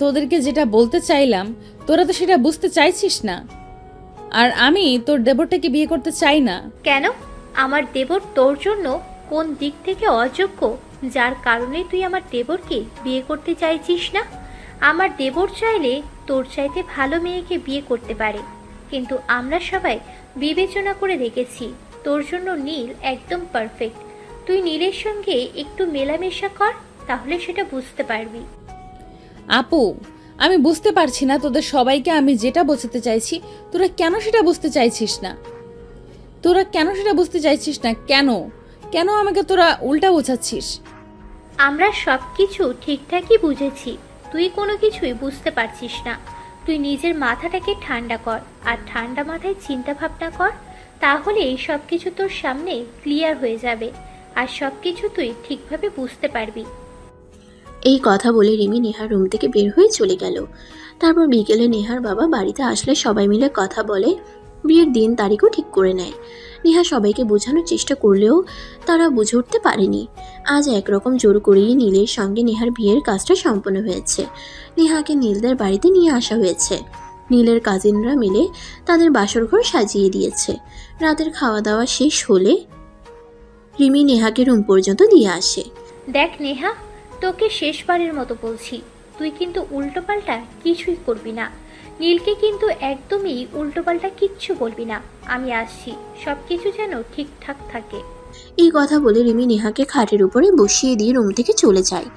তোদেরকে যেটা বলতে চাইলাম তোরা তো সেটা বুঝতে চাইছিস না। আর আমি তোর দেবরটাকে বিয়ে করতে চাই না। কেন? আমার দেবর তোর জন্য কোন দিক থেকে অযোগ্য যার কারণে তুই আমার দেবরকে বিয়ে করতে চাইছিস না? আমার দেবর চাইলে তোর চাইতে ভালো মেয়েকে বিয়ে করতে পারে, কিন্তু আমরা সবাই বিবেচনা করে দেখেছি তোর জন্য নীল একদম পারফেক্ট। তুই নীলের সঙ্গে একটু মেলামেশা কর, তাহলে সেটা বুঝতে পারবি। আপু, আমি বুঝতে পারছি না তোদের সবাইকে আমি যেটা বোঝাতে চাইছি তোরা কেন সেটা বুঝতে চাইছিস না। কেন কেন আমাকে তোরা উল্টা বোঝাচ্ছিস? আমরা সব কিছু ঠিকঠাকই বুঝেছি, তুই কোনো কিছুই বুঝতে পারছিস না। তুই নিজের মাথাটাকে ঠান্ডা কর, আর ঠান্ডা মাথায় চিন্তা ভাবনা কর, তাহলে এই সব কিছু তোর সামনে ক্লিয়ার হয়ে যাবে, আর সব কিছু তুই ঠিকভাবে বুঝতে পারবি। এই কথা বলে রিমি নেহার রুম থেকে বের হয়ে চলে গেল। তারপর বিকেলে নেহার বাবা বাড়িতে আসলে সবাই মিলে কথা বলে, বিয়ের দিন তারিখও ঠিক করে নেয়। নেহা সবাইকে বোঝানোর চেষ্টা করলেও তারা বুঝে উঠতে পারেনি। আজ একরকম জোর করেই নীলের সঙ্গে নেহার বিয়ের কাজটা সম্পন্ন হয়েছে। নেহাকে নীলদের বাড়িতে নিয়ে আসা হয়েছে। নীলের কাজিনরা মিলে তাদের বাসরঘর সাজিয়ে দিয়েছে। রাতের খাওয়া দাওয়া শেষ হলে রিমি নেহাকে রুম পর্যন্ত দিয়ে আসে। দেখ নেহা, তোকে শেষবারের মতো বলছি, তুই কিন্তু উল্টোপাল্টা কিছুই করবি না। নীলকে কিন্তু একদমই উল্টোপাল্টা কিচ্ছু বলবি না। আমি আসছি, সব কিছু যেন ঠিকঠাক থাকে। এই কথা বলে রিমি নেহাকে খাটের উপরে বসিয়ে দিয়ে রুম থেকে চলে যায়।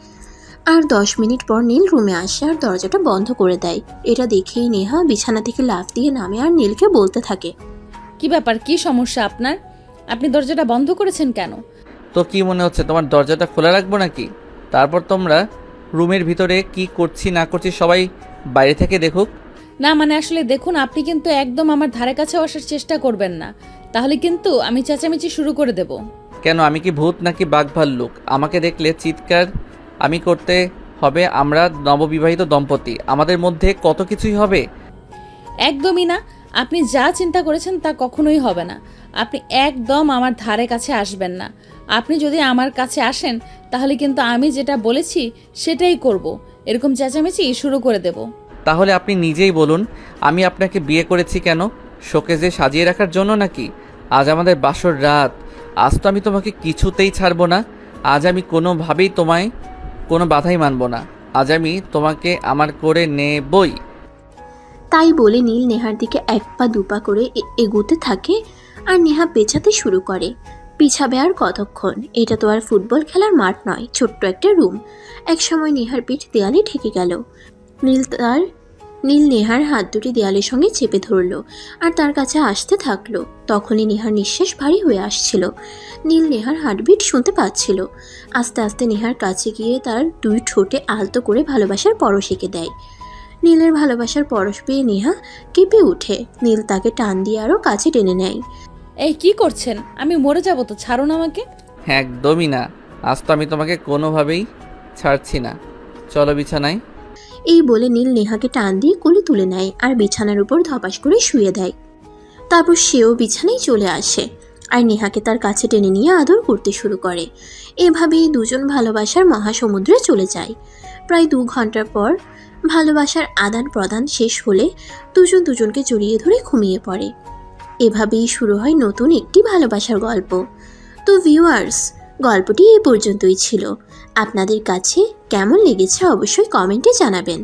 আর 10 মিনিট পর নীল রুমে আসে আর দরজাটা বন্ধ করে দেয়। এটা দেখেই নেহা বিছানা থেকে লাফ দিয়ে নামে আর নীলকে বলতে থাকে, কি ব্যাপার, কি সমস্যা আপনার? আপনি দরজাটা বন্ধ করেছেন কেন? তো কি মনে হচ্ছে তোমার দরজাটা খোলা রাখবো নাকি? তারপর তোমরা রুমের ভিতরে কি করছি না করছি সবাই বাইরে থেকে দেখুক। না মানে আসলে দেখুন, আপনি কিন্তু একদম আমার ধারে কাছে আসার চেষ্টা করবেন না, তাহলে কিন্তু আমি চেঁচামেচি শুরু করে দেব। কেন, আমি কি ভূত নাকি বাঘ ভাল্লুক? আমাকে দেখলে চিৎকার আমি করতে হবে? আমরা নববিবাহিত দম্পতি, আমাদের মধ্যে কত কিছুই হবে। একদমই না, আপনি যা চিন্তা করেছেন তা কখনোই হবে না। আপনি একদম আমার ধারে কাছে আসবেন না। আপনি যদি আমার কাছে আসেন তাহলে কিন্তু আমি যেটা বলেছি সেটাই করব, এরকম চেঁচামেচি শুরু করে দেব। তাহলে আপনি নিজেই বলুন, আমি আপনাকে বিয়ে করেছি কেন? শোকেজে সাজিয়ে রাখার জন্য নাকি? আজ আমাদের বাসর রাত, আজ তো আমি তোমাকে কিছুতেই ছাড়বো না। আজ আমি কোনোভাবেই তোমায় কোনো বাধাই মানব না। আজ আমি তোমাকে আমার করে নেবই। তাই বলে নীল নেহার দিকে 1 পা 2 পা করে এগোতে থাকে আর নেহা পেছাতে শুরু করে। পিছাবে আর কতক্ষণ? এটা তো আর ফুটবল খেলার মাঠ নয়, ছোট্ট একটা রুম। একসময় নেহার পিঠ দেয়ালে ঠেকে গেল। নীল নেহার হাত দুটি দেয়ালের সঙ্গে চেপে ধরলো আর তার কাছে আসতে থাকলো। তখনই নেহার নিঃশ্বাস ভারী হয়ে আসছিল। নীল নেহার হার্টবিট শুনতে পাচ্ছিল। আস্তে আস্তে নেহার কাছে গিয়ে তার 2 ঠোঁটে আলতো করে ভালোবাসার পরশ এঁকে দেয়। নীলের ভালোবাসার পরশ পেয়ে নেহা কেঁপে উঠে। নীল তাকে টান দিয়ে আরও কাছে টেনে নেয়। এই কি করছেন? আমি মরে যাব তো, ছাড়ুন আমাকে। একদমই না, আজ তো আমি তোমাকে কোনোভাবেই ছাড়ছি না। চলো বিছানায়। এই বলে নীল নেহাকে টান দিয়ে কোলে তুলে নেয় আর বিছানার উপর ধপাস করে শুয়ে দেয়। তারপর সেও বিছানায় চলে আসে আর নেহাকে তার কাছে টেনে নিয়ে আদর করতে শুরু করে। এভাবেই দুজন ভালোবাসার মহাসমুদ্রে চলে যায়। প্রায় 2 ঘন্টা পর ভালোবাসার আদান প্রদান শেষ হলে দুজন দুজনকে জড়িয়ে ধরে ঘুমিয়ে পড়ে। এভাবেই শুরু হয় নতুন একটি ভালোবাসার গল্প। তো ভিউয়ার্স, গল্পটি এই পর্যন্তই ছিল। আপনাদের কাছে কেমন লেগেছে অবশ্যই কমেন্টে জানাবেন।